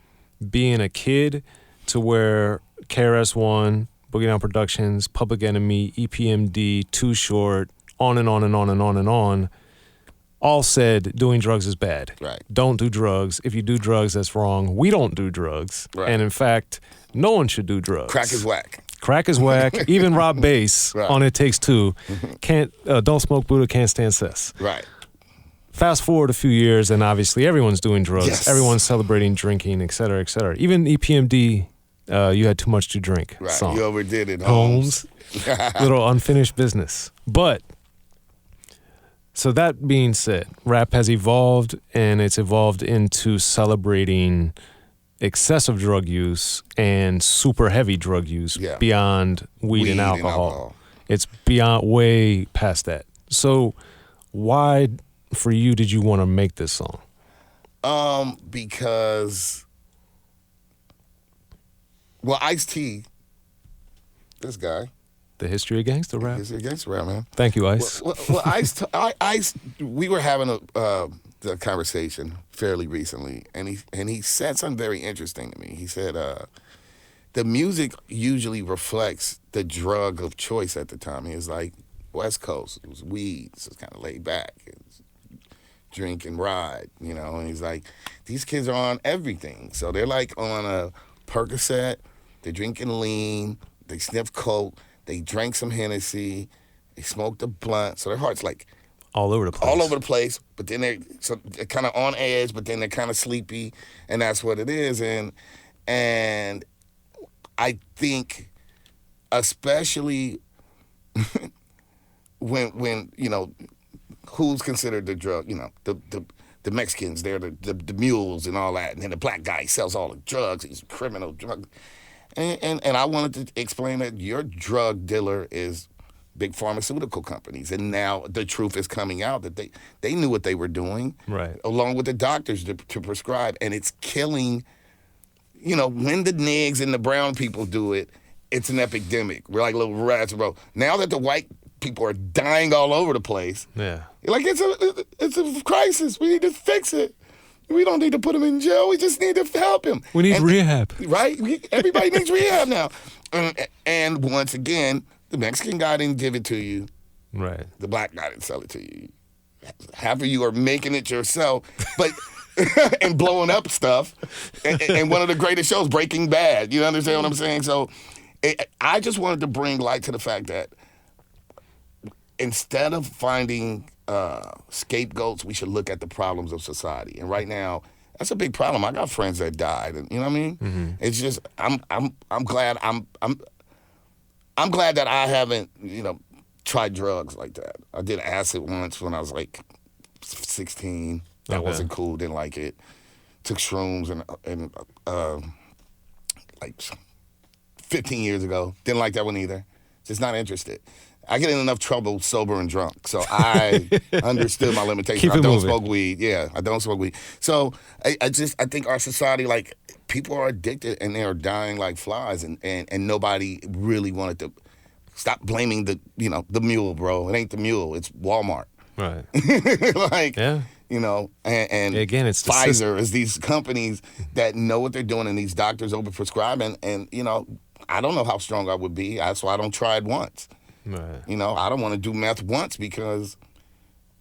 being a kid to where KRS-One, Boogie Down Productions, Public Enemy, EPMD, Too Short, on and on and on and on and on, all said doing drugs is bad. Right. Don't do drugs. If you do drugs, that's wrong. We don't do drugs. Right. And in fact, no one should do drugs. Crack is whack. Crack is whack. Even Rob Bass on It Takes Two can't. Don't smoke Buddha, can't stand cess. Right. Fast forward a few years, and obviously everyone's doing drugs. Yes. Everyone's celebrating drinking, et cetera, et cetera. Even EPMD, you had too much to drink. Right. Song. You overdid it, Holmes. Little unfinished business. But, so that being said, rap has evolved, and it's evolved into celebrating excessive drug use and super heavy drug use beyond weed and alcohol. It's beyond, way past that. So why, for you, did you want to make this song? Because, well, Ice-T, this guy. The history of gangster rap. History of gangster rap, man. Thank you, Ice. Well, Ice, we were having a conversation fairly recently, and he said something very interesting to me. He said, the music usually reflects the drug of choice at the time. He was like, West Coast, it was weed, so it's kind of laid back. It was drink and ride, you know. And he's like, these kids are on everything. So they're like on a Percocet, they're drinking lean, they sniff coke, they drank some Hennessy, they smoked a blunt. So their heart's like all over the place. All over the place, but then they're kind of on edge, but then they're kind of sleepy, and that's what it is. And I think, especially when you know, who's considered the drug, you know, the Mexicans, they're the mules and all that, and then the black guy sells all the drugs, he's a criminal drug. And I wanted to explain that your drug dealer is big pharmaceutical companies, and now the truth is coming out that they knew what they were doing, right? Along with the doctors to prescribe, and it's killing. You know, when the niggas and the brown people do it, it's an epidemic. We're like little rats, bro. Now that the white people are dying all over the place, yeah, like it's a crisis. We need to fix it. We don't need to put him in jail. We just need to help him. We need rehab, right? Everybody needs rehab now. And once again, the Mexican guy didn't give it to you. Right. The black guy didn't sell it to you. Half of you are making it yourself, but and blowing up stuff. And one of the greatest shows, Breaking Bad. You understand what I'm saying? So I just wanted to bring light to the fact that instead of finding scapegoats. We should look at the problems of society. And right now, that's a big problem. I got friends that died, and you know what I mean. Mm-hmm. It's just I'm glad I'm glad that I haven't tried drugs like that. I did acid once when I was like 16. That wasn't cool. Didn't like it. Took shrooms and like 15 years ago. Didn't like that one either. Just not interested. I get in enough trouble sober and drunk, so I understood my limitations. I don't smoke weed. Yeah, I don't smoke weed. So I think our society, like, people are addicted and they are dying like flies, and nobody really wanted to stop blaming the mule, bro. It ain't the mule. It's Walmart. Right. Like, yeah. And again, it's Pfizer is these companies that know what they're doing, and these doctors overprescribing, and I don't know how strong I would be. That's why I don't try it once. Right. I don't want to do meth once because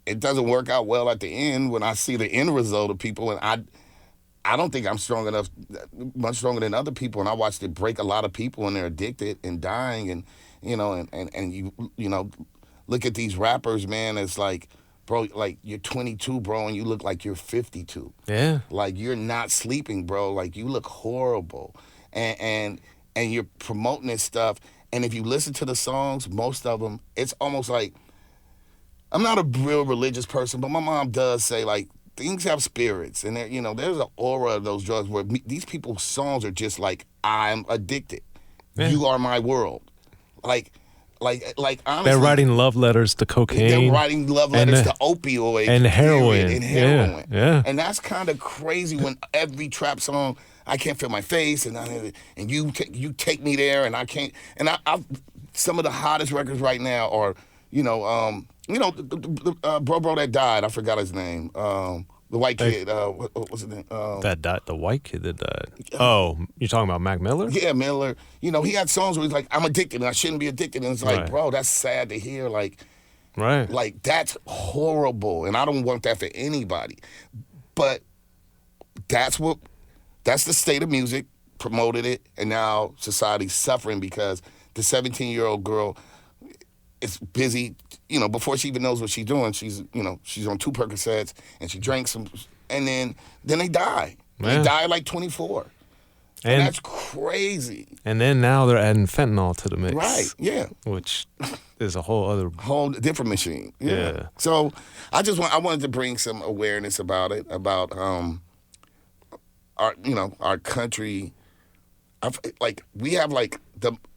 it doesn't work out well at the end when I see the end result of people, and I don't think I'm strong enough, much stronger than other people, and I watched it break a lot of people, and they're addicted and dying, and you look at these rappers, man. It's like, bro, like, you're 22, bro, and you look like you're 52. Yeah. Like, you're not sleeping, bro. Like, you look horrible, and you're promoting this stuff. And if you listen to the songs, most of them, it's almost like, I'm not a real religious person, but my mom does say, like, things have spirits. And, there's an aura of those drugs where these people's songs are just like, I'm addicted. Yeah. You are my world. Like honestly. They're writing love letters to cocaine. They're writing love letters to opioid. And heroin. And heroin. Yeah. And that's kind of crazy when every trap song, I can't feel my face, and you take me there, and I can't. And I some of the hottest records right now are, the bro that died. I forgot his name. The white kid. What's his name? That died. The white kid that died. Oh, you're talking about Mac Miller? Yeah, Miller. He had songs where he's like, I'm addicted, and I shouldn't be addicted. And it's like, right. Bro, that's sad to hear. Like, right. Like, that's horrible, and I don't want that for anybody. But that's the state of music, promoted it, and now society's suffering because the 17-year-old girl is busy, before she even knows what she's doing. She's on 2 Percocets, and she drinks some, and then they die. Yeah. They die at like 24. And that's crazy. And then now they're adding fentanyl to the mix. Right, yeah. Which is a whole different machine. Yeah. So I wanted to bring some awareness about it, about our country.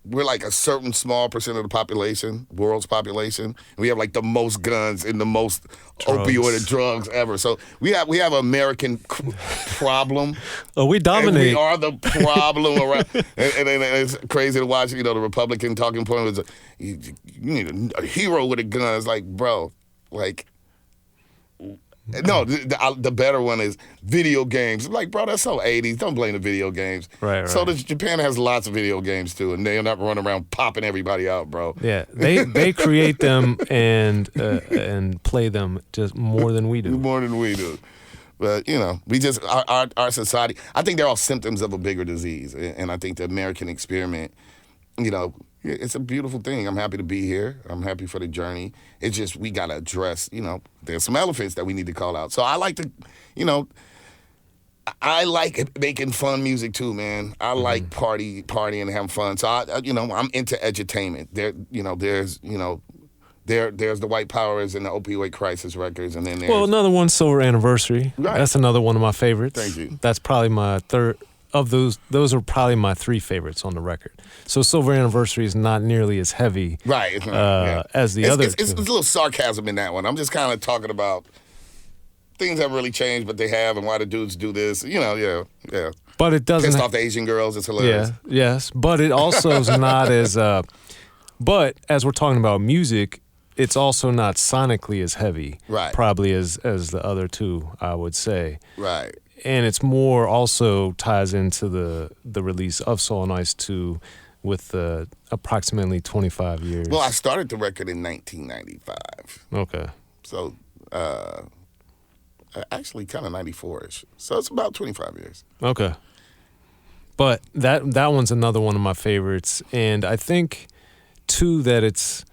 We're like a certain small percent of the population, world's population. We have like the most guns and the most opioid and drugs ever. So we have an American problem. Oh, we dominate. And we are the problem around. and it's crazy to watch. The Republican talking point was, you need a hero with a gun. It's like, bro, like. No, the better one is video games. Like, bro, that's so 80s. Don't blame the video games. Right. So Japan has lots of video games, too, and they're not running around popping everybody out, bro. Yeah, they create them and play them just more than we do. More than we do. But, we just, our society, I think they're all symptoms of a bigger disease. And I think the American experiment, it's a beautiful thing. I'm happy to be here. I'm happy for the journey. It's just we got to address, there's some elephants that we need to call out. So I like to, I like making fun music too, man. I like partying and having fun. So I'm into edutainment. There's the White Powers and the Opioid Crisis records, and then there's another one, Silver Anniversary. Right. That's another one of my favorites. Thank you. That's probably my third. Of those are probably my 3 favorites on the record. So Silver Anniversary is not nearly as heavy, right? As the other. It's a little sarcasm in that one. I'm just kind of talking about things haven't really changed, but they have, and why the dudes do this. Yeah. But it doesn't pissed off the Asian girls. It's hilarious. Yeah, yes, but it also is not as. But as we're talking about music, it's also not sonically as heavy, right? Probably as the other 2, I would say, right. And it's more also ties into the release of Soul and Ice 2 with approximately 25 years. Well, I started the record in 1995. Okay. So, actually kind of 94-ish. So it's about 25 years. Okay. But that one's another one of my favorites. And I think, too, that it's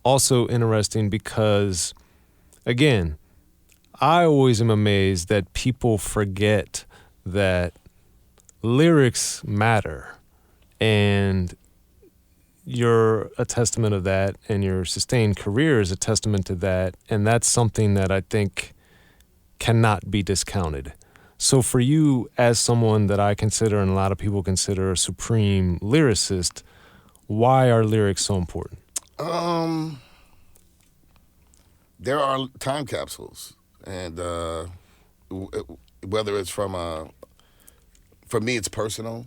also interesting because again, I always am amazed that people forget that lyrics matter, and you're a testament of that, and your sustained career is a testament to that, and that's something that I think cannot be discounted. So for you, as someone that I consider and a lot of people consider a supreme lyricist, why are lyrics so important? There are time capsules, and whether it's for me, it's personal.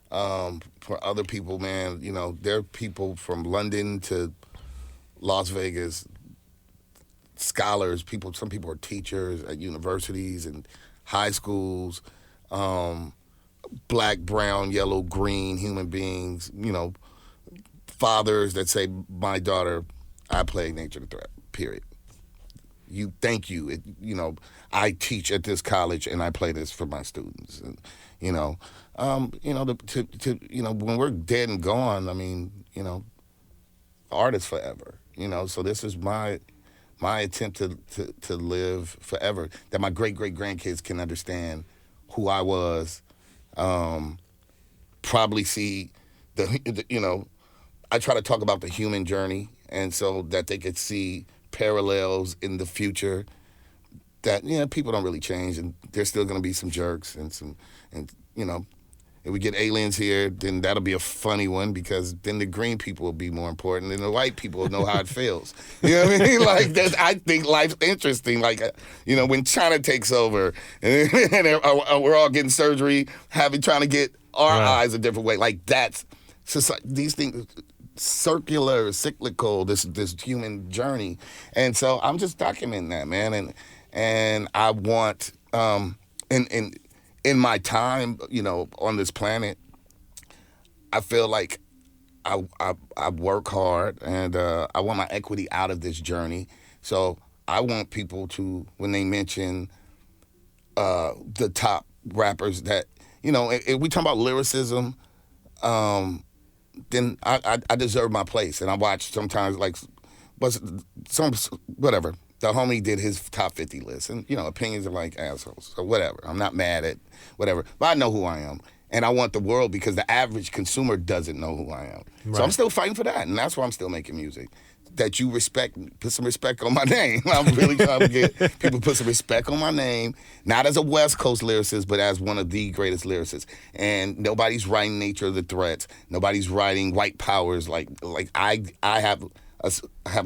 For other people, man, there are people from London to Las Vegas, scholars, some people are teachers at universities and high schools, black, brown, yellow, green human beings, fathers that say, my daughter, I play Nature the Threat, period. Thank you. I teach at this college and I play this for my students. And, when we're dead and gone, I mean, art is forever, so this is my attempt to live forever, that my great-great-grandkids can understand who I was, probably see I try to talk about the human journey, and so that they could see parallels in the future, that people don't really change, and there's still going to be some jerks and if we get aliens here, then that'll be a funny one, because then the green people will be more important and the white people will know how it feels. You know what I mean? Like, I think life's interesting. Like, when China takes over and we're all getting surgery, trying to get our eyes a different way. Like, that's these things, circular, cyclical, this human journey. And so I'm just documenting that, man. And I want, in my time, on this planet, I feel like I work hard, and I want my equity out of this journey. So I want people to, when they mention the top rappers that, if we talk about lyricism, then I deserve my place. And I watch sometimes, like, whatever. The homie did his top 50 list, and, opinions are like assholes. So whatever. I'm not mad at whatever. But I know who I am. And I want the world, because the average consumer doesn't know who I am. Right. So I'm still fighting for that, and that's why I'm still making music. That you put some respect on my name. I'm really trying to get people to put some respect on my name, not as a West Coast lyricist, but as one of the greatest lyricists. And nobody's writing Nature of the Threats. Nobody's writing White Powers. Like I have a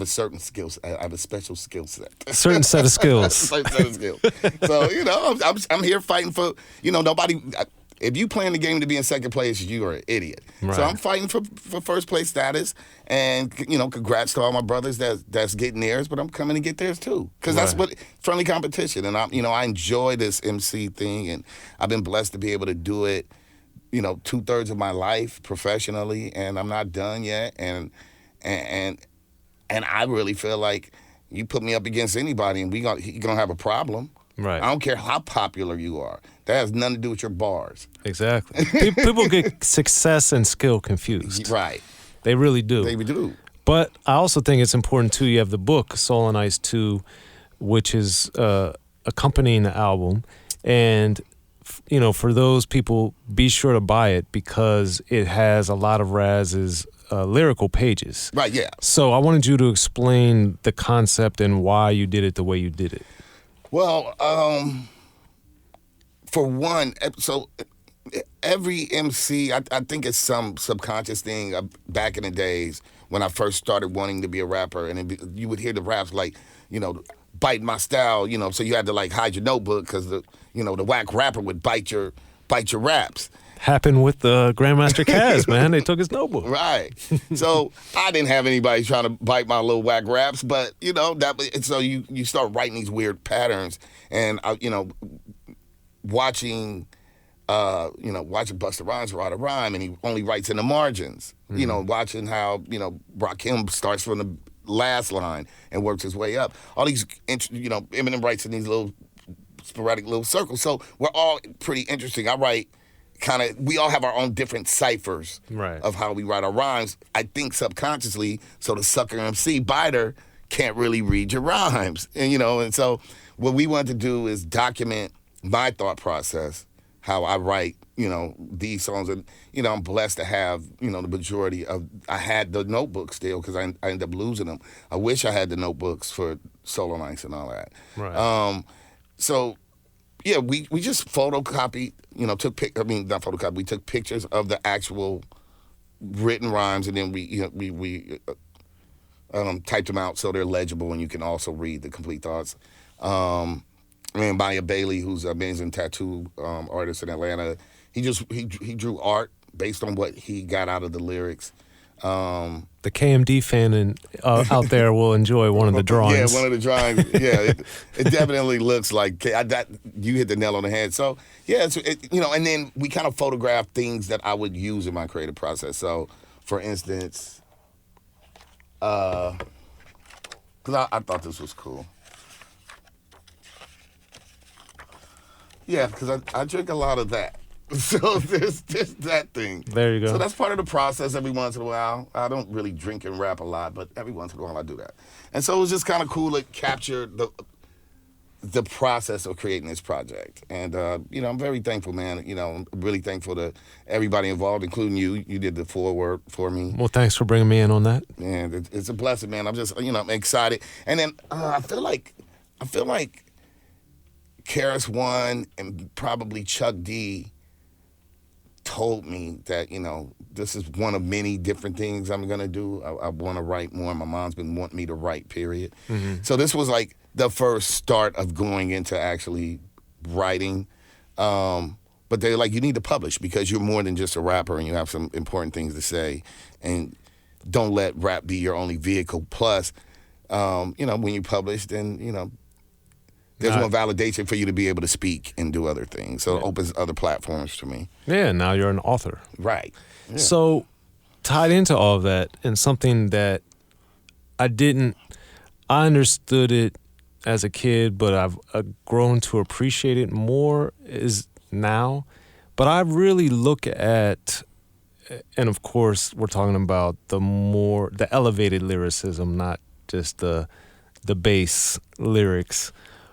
certain skill set. I have a special skill set. A certain set of skills. Certain set of skills. So, I'm here fighting for, nobody. If you playing the game to be in second place, you are an idiot. Right. So I'm fighting for first place status, and congrats to all my brothers that's getting theirs, but I'm coming to get theirs too, because that's what friendly competition. And I enjoy this MC thing, and I've been blessed to be able to do it, 2/3 of my life professionally, and I'm not done yet, and I really feel like you put me up against anybody, and you're gonna have a problem. Right. I don't care how popular you are. That has nothing to do with your bars. Exactly. People get success and skill confused. Right. They really do. They do. But I also think it's important, too, you have the book, Soul and Ice 2, which is accompanying the album. And, for those people, be sure to buy it, because it has a lot of Raz's lyrical pages. Right, yeah. So I wanted you to explain the concept and why you did it the way you did it. Well, for one, so every MC, I think it's some subconscious thing back in the days when I first started wanting to be a rapper, and you would hear the raps like, bite my style, so you had to like hide your notebook, because the whack rapper would bite your raps. Happened with the Grandmaster Kaz, man. They took his notebook. Right. So I didn't have anybody trying to bite my little whack raps, but so you start writing these weird patterns, and watching Busta Rhymes write a rhyme, and he only writes in the margins. Mm-hmm. Watching how Rakim starts from the last line and works his way up. All these Eminem writes in these little sporadic little circles. So we're all pretty interesting. I write. We all have our own different ciphers of how we write our rhymes, I think subconsciously, so the sucker MC biter can't really read your rhymes. And so what we wanted to do is document my thought process, how I write, these songs. And, I'm blessed to have, the majority of, I had the notebooks still because I ended up losing them. I wish I had the notebooks for Solo Nights and all that. Right. So, yeah, we just photocopied, not photocopy, we took pictures of the actual written rhymes, and then we typed them out so they're legible and you can also read the complete thoughts. Maya Bailey, who's an amazing tattoo artist in Atlanta, he drew art based on what he got out of the lyrics. The KMD fan out there will enjoy one of the drawings. Yeah, one of the drawings. Yeah, it definitely looks like that. You hit the nail on the head. So yeah, and then we kind of photograph things that I would use in my creative process. So, for instance, because I thought this was cool. Yeah, because I drink a lot of that. So there's that thing. There you go. So that's part of the process every once in a while. I don't really drink and rap a lot, but every once in a while I do that. And so it was just kind of cool to capture the process of creating this project. And, I'm very thankful, man. I'm really thankful to everybody involved, including you. You did the foreword for me. Well, thanks for bringing me in on that. Man, it's a blessing, man. I'm just, I'm excited. And then I feel like KRS-One and probably Chuck D told me that, this is one of many different things I'm going to do. I want to write more. My mom's been wanting me to write, period. Mm-hmm. So this was like the first start of going into actually writing. But they're like, you need to publish because you're more than just a rapper and you have some important things to say. And don't let rap be your only vehicle. Plus, when you publish, then, there's more validation for you to be able to speak and do other things. So it opens other platforms to me. Yeah, now you're an author. Right. Yeah. So tied into all of that, and something that I understood it as a kid, but I've grown to appreciate it more is now. But I really look at, and of course we're talking about the elevated lyricism, not just the bass lyrics.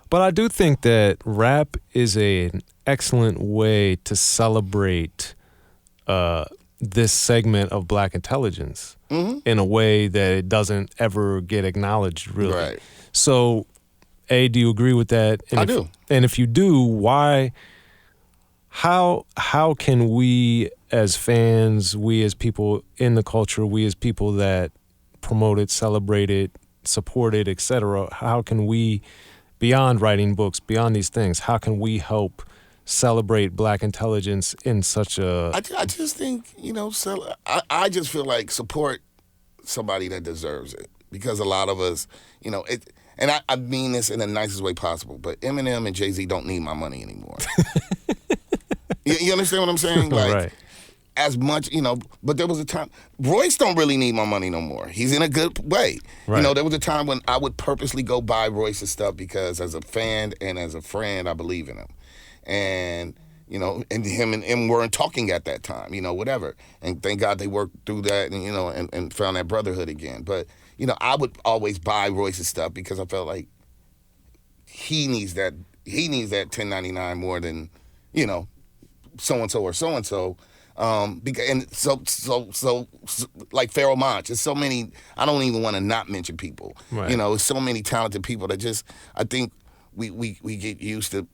But I do think that rap is an excellent way to celebrate this segment of Black intelligence in a way that it doesn't ever get acknowledged, really. Right. So, A, do you agree with that? And I do. And if you do, why? How can we as fans, we as people in the culture, we as people that promote it, celebrate it, support it, etc., how can we, beyond writing books, beyond these things, how can we help celebrate Black intelligence in such a... I just think, I just feel like support somebody that deserves it. Because a lot of us, and I mean this in the nicest way possible, but Eminem and Jay-Z don't need my money anymore. you understand what I'm saying? Like, right. As much, but there was a time, Royce don't really need my money no more. He's in a good way. Right. There was a time when I would purposely go buy Royce's stuff because as a fan and as a friend, I believe in him. And, and him and him weren't talking at that time, whatever. And thank God they worked through that and, and found that brotherhood again. But, I would always buy Royce's stuff because I felt like he needs that 1099 more than, so-and-so or so-and-so. And so like Pharoah Monch, there's so many, I don't even want to not mention people. Right. There's so many talented people that just, I think we get used to,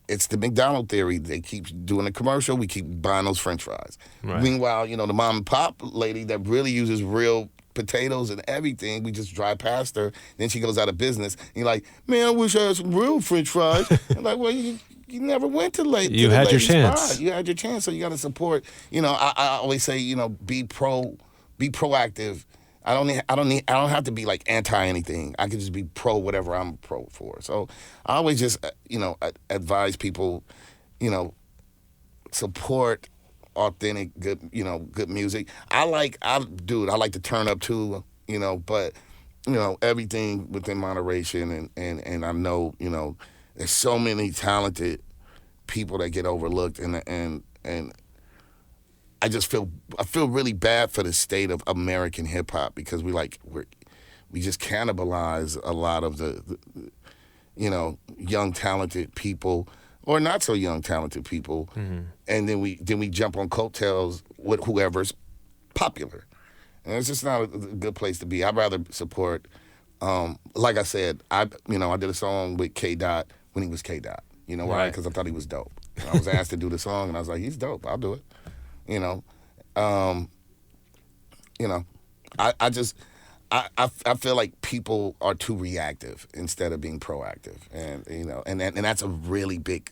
it's the McDonald theory. They keep doing a commercial, we keep buying those French fries. Right. Meanwhile, the mom and pop lady that really uses real potatoes and everything, we just drive past her, then she goes out of business. And you're like, man, I wish I had some real French fries. I'm like, well, you never went to late. You had your chance. You had your chance, so you got to support. I always say, be proactive. I don't have to be like anti anything. I can just be pro whatever I'm pro for. So I always just advise people, support authentic, good music. I like to turn up too, but everything within moderation, and I know, there's so many talented people that get overlooked, and I feel really bad for the state of American hip hop because we're we just cannibalize a lot of the young talented people or not so young talented people, and then we jump on coattails with whoever's popular, and it's just not a good place to be. I'd rather support. Like I said, I did a song with K. Dot when he was K. Dot. You know why? Because I thought he was dope. I was asked to do the song, and I was like, he's dope. I'll do it. I feel like people are too reactive instead of being proactive, and that's a really big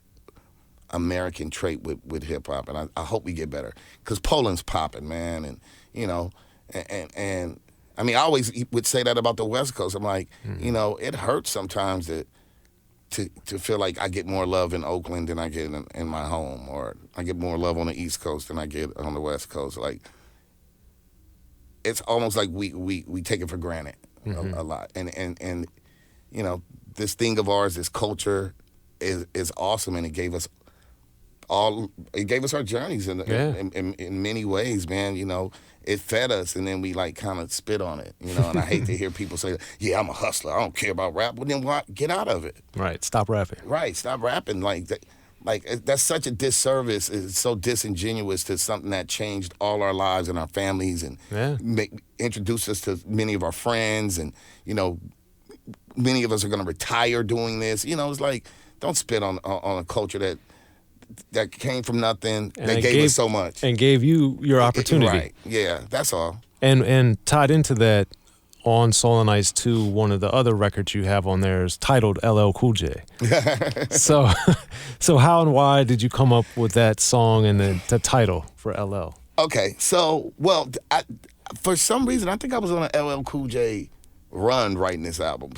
American trait with hip hop, and I hope we get better because Poland's popping, man, and I mean I always would say that about the West Coast. I'm like, it hurts sometimes to feel like I get more love in Oakland than I get in my home, or I get more love on the East Coast than I get on the West Coast. Like, it's almost like we take it for granted a lot. And this thing of ours, this culture is awesome, and it gave us our journeys in many ways, man. It fed us, and then we like kind of spit on it, and I hate to hear people say, yeah, I'm a hustler, I don't care about rap. Well, then what? Get out of it. Right, stop rapping. Right, stop rapping. That's such a disservice. It's so disingenuous to something that changed all our lives and our families, and introduced us to many of our friends, and many of us are going to retire doing this. It's like, don't spit on a culture that came from nothing, and that gave us so much. And gave you your opportunity. Right, yeah, that's all. And tied into that, on Soul and Ice 2, one of the other records you have on there is titled LL Cool J. So how and why did you come up with that song and the title for LL? Okay, so, for some reason, I think I was on an LL Cool J run writing this album.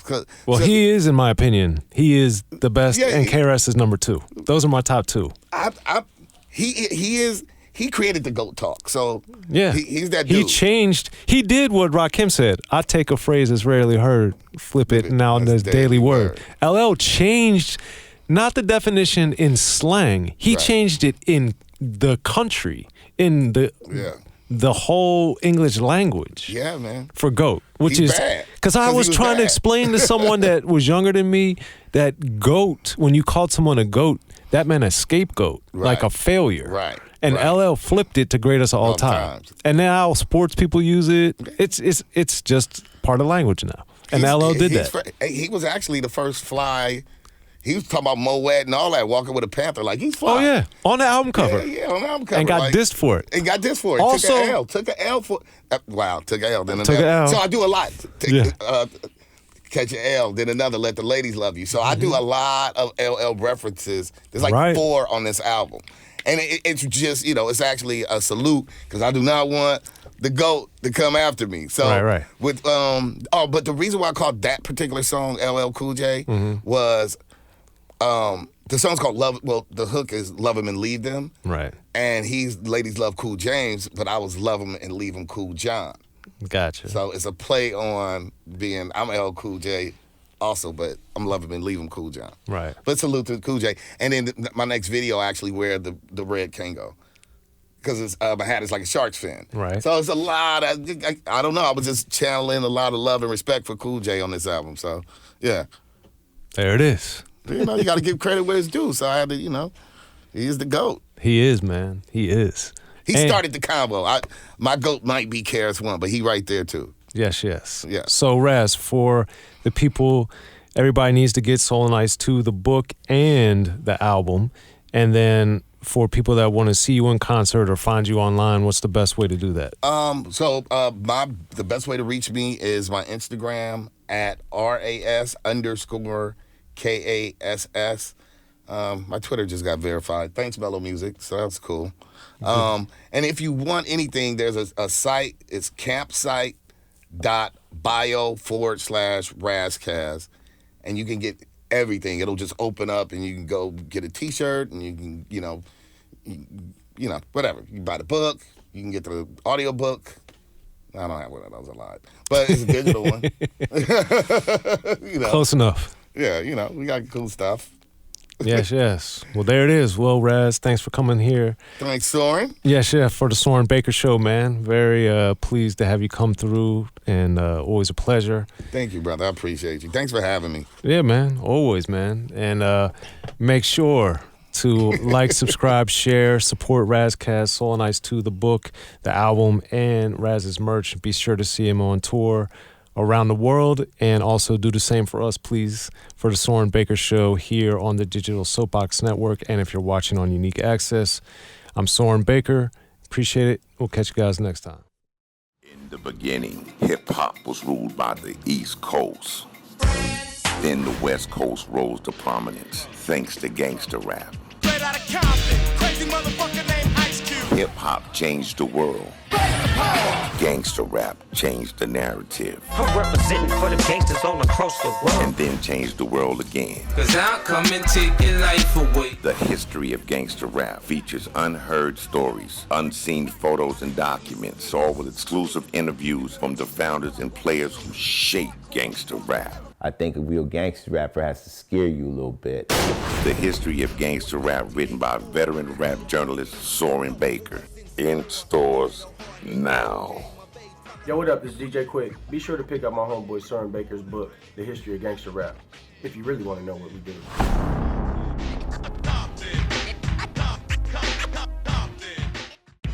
He is, in my opinion, he is the best, and KRS is number 2. Those are my top 2. He created the GOAT talk, so he's that He dude. he did what Rakim said. I take a phrase that's rarely heard, flip it, now there's daily word. LL changed, not the definition in slang, he changed it in the country, in the whole English language. Yeah, man. For GOAT, which is because I was trying to explain to someone that was younger than me that GOAT, when you called someone a GOAT, that meant a scapegoat, like a failure. Right. And LL flipped it to greatest of all time. And now sports people use it. It's just part of language now. And LL did that. He was actually the first fly. He was talking about Moet and all that, walking with a panther. Like, he's fly. Oh, yeah. On the album cover. Yeah, on the album cover. And got dissed for it. Also, took an L for it. Took an L. Then took an L. So I do a lot. Catch an L, then another, let the ladies love you. So I do a lot of LL references. There's like 4 on this album. And it's just, it's actually a salute, because I do not want the GOAT to come after me. So with but the reason why I called that particular song LL Cool J was the song's called Love. Well, the hook is Love 'Em and Leave Them. Right. And ladies love Cool James, but I was Love 'Em and Leave 'Em Cool John. Gotcha. So it's a play on I'm LL Cool J also, but I'm Love 'Em and Leave 'Em Cool John. Right. But salute to Cool J. And then my next video, I actually wear the red Kango, because my hat is like a shark's fin. Right. So it's a lot. I don't know. I was just channeling a lot of love and respect for Cool J on this album. So, yeah. There it is. You got to give credit where it's due. So I had to, he is the GOAT. He is, man. He is. He started the combo. My GOAT might be KRS-One, but he right there too. Yes. Yeah. So, Ras, for the people, everybody needs to get Soul and Ice 2, the book and the album. And then for people that want to see you in concert or find you online, what's the best way to do that? The best way to reach me is my Instagram at RAS_KASS. My Twitter just got verified. Thanks, Mellow Music. So that's cool. And if you want anything, there's a site. It's campsite.bio/Ras Kass, and you can get everything. It'll just open up, and you can go get a T-shirt, and you can, whatever. You can buy the book. You can get the audio book. I don't have one of those a lot, but it's a digital one. Close enough. Yeah, we got cool stuff. Yes. Well, there it is. Well, Raz, thanks for coming here. Thanks, Soren. Yes, for the Soren Baker Show, man. Very pleased to have you come through, and always a pleasure. Thank you, brother. I appreciate you. Thanks for having me. Yeah, man. Always, man. And make sure to like, subscribe, share, support Ras Kass, Soul and Ice 2, the book, the album, and Raz's merch. Be sure to see him on tour around the world, and also do the same for us, please, for the Soren Baker Show here on the Digital Soapbox Network. And if you're watching on Unique Access, I'm Soren Baker. Appreciate it. We'll catch you guys next time. In the beginning, hip-hop was ruled by the East Coast. Then the West Coast rose to prominence thanks to gangster rap. Straight out of Compton, crazy motherfucker named Ice Cube. Hip-hop changed the world. Gangster rap changed the narrative. I'm representing for the gangsters all across the world. And then changed the world again. Cause I'll come and take your life away. The history of gangster rap features unheard stories, unseen photos and documents, all with exclusive interviews from the founders and players who shaped gangster rap. I think a real gangster rapper has to scare you a little bit. The history of gangster rap written by veteran rap journalist Soren Baker. In stores now. Yo, what up? This is DJ Quick. Be sure to pick up my homeboy Soren Baker's book, The History of Gangster Rap, if you really want to know what we do.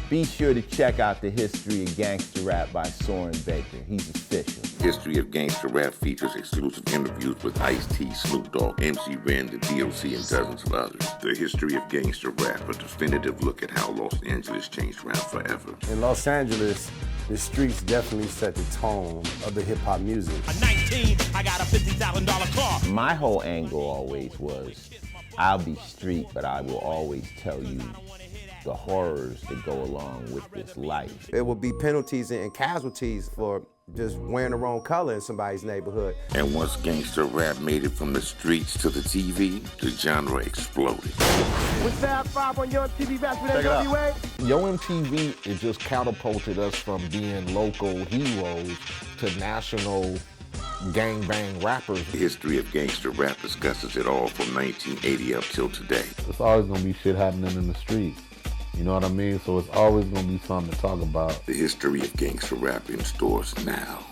Be sure to check out The History of Gangster Rap by Soren Baker. He's official. History of Gangster Rap features exclusive interviews with Ice-T, Snoop Dogg, MC Ren, the D.O.C, and dozens of others. The History of Gangster Rap, a definitive look at how Los Angeles changed rap forever. In Los Angeles, the streets definitely set the tone of the hip-hop music. At 19, I got a $50,000 car. My whole angle always was, I'll be street, but I will always tell you the horrors that go along with this life. It will be penalties and casualties for just wearing the wrong color in somebody's neighborhood. And once gangster rap made it from the streets to the TV, the genre exploded. With Fab 5 on Yo MTV Raps with NWA. Yo MTV, it just catapulted us from being local heroes to national gangbang rappers. The history of gangster rap discusses it all from 1980 up till today. It's always gonna be shit happening in the streets. You know what I mean? So it's always gonna be something to talk about. The history of gangster rap in stores now.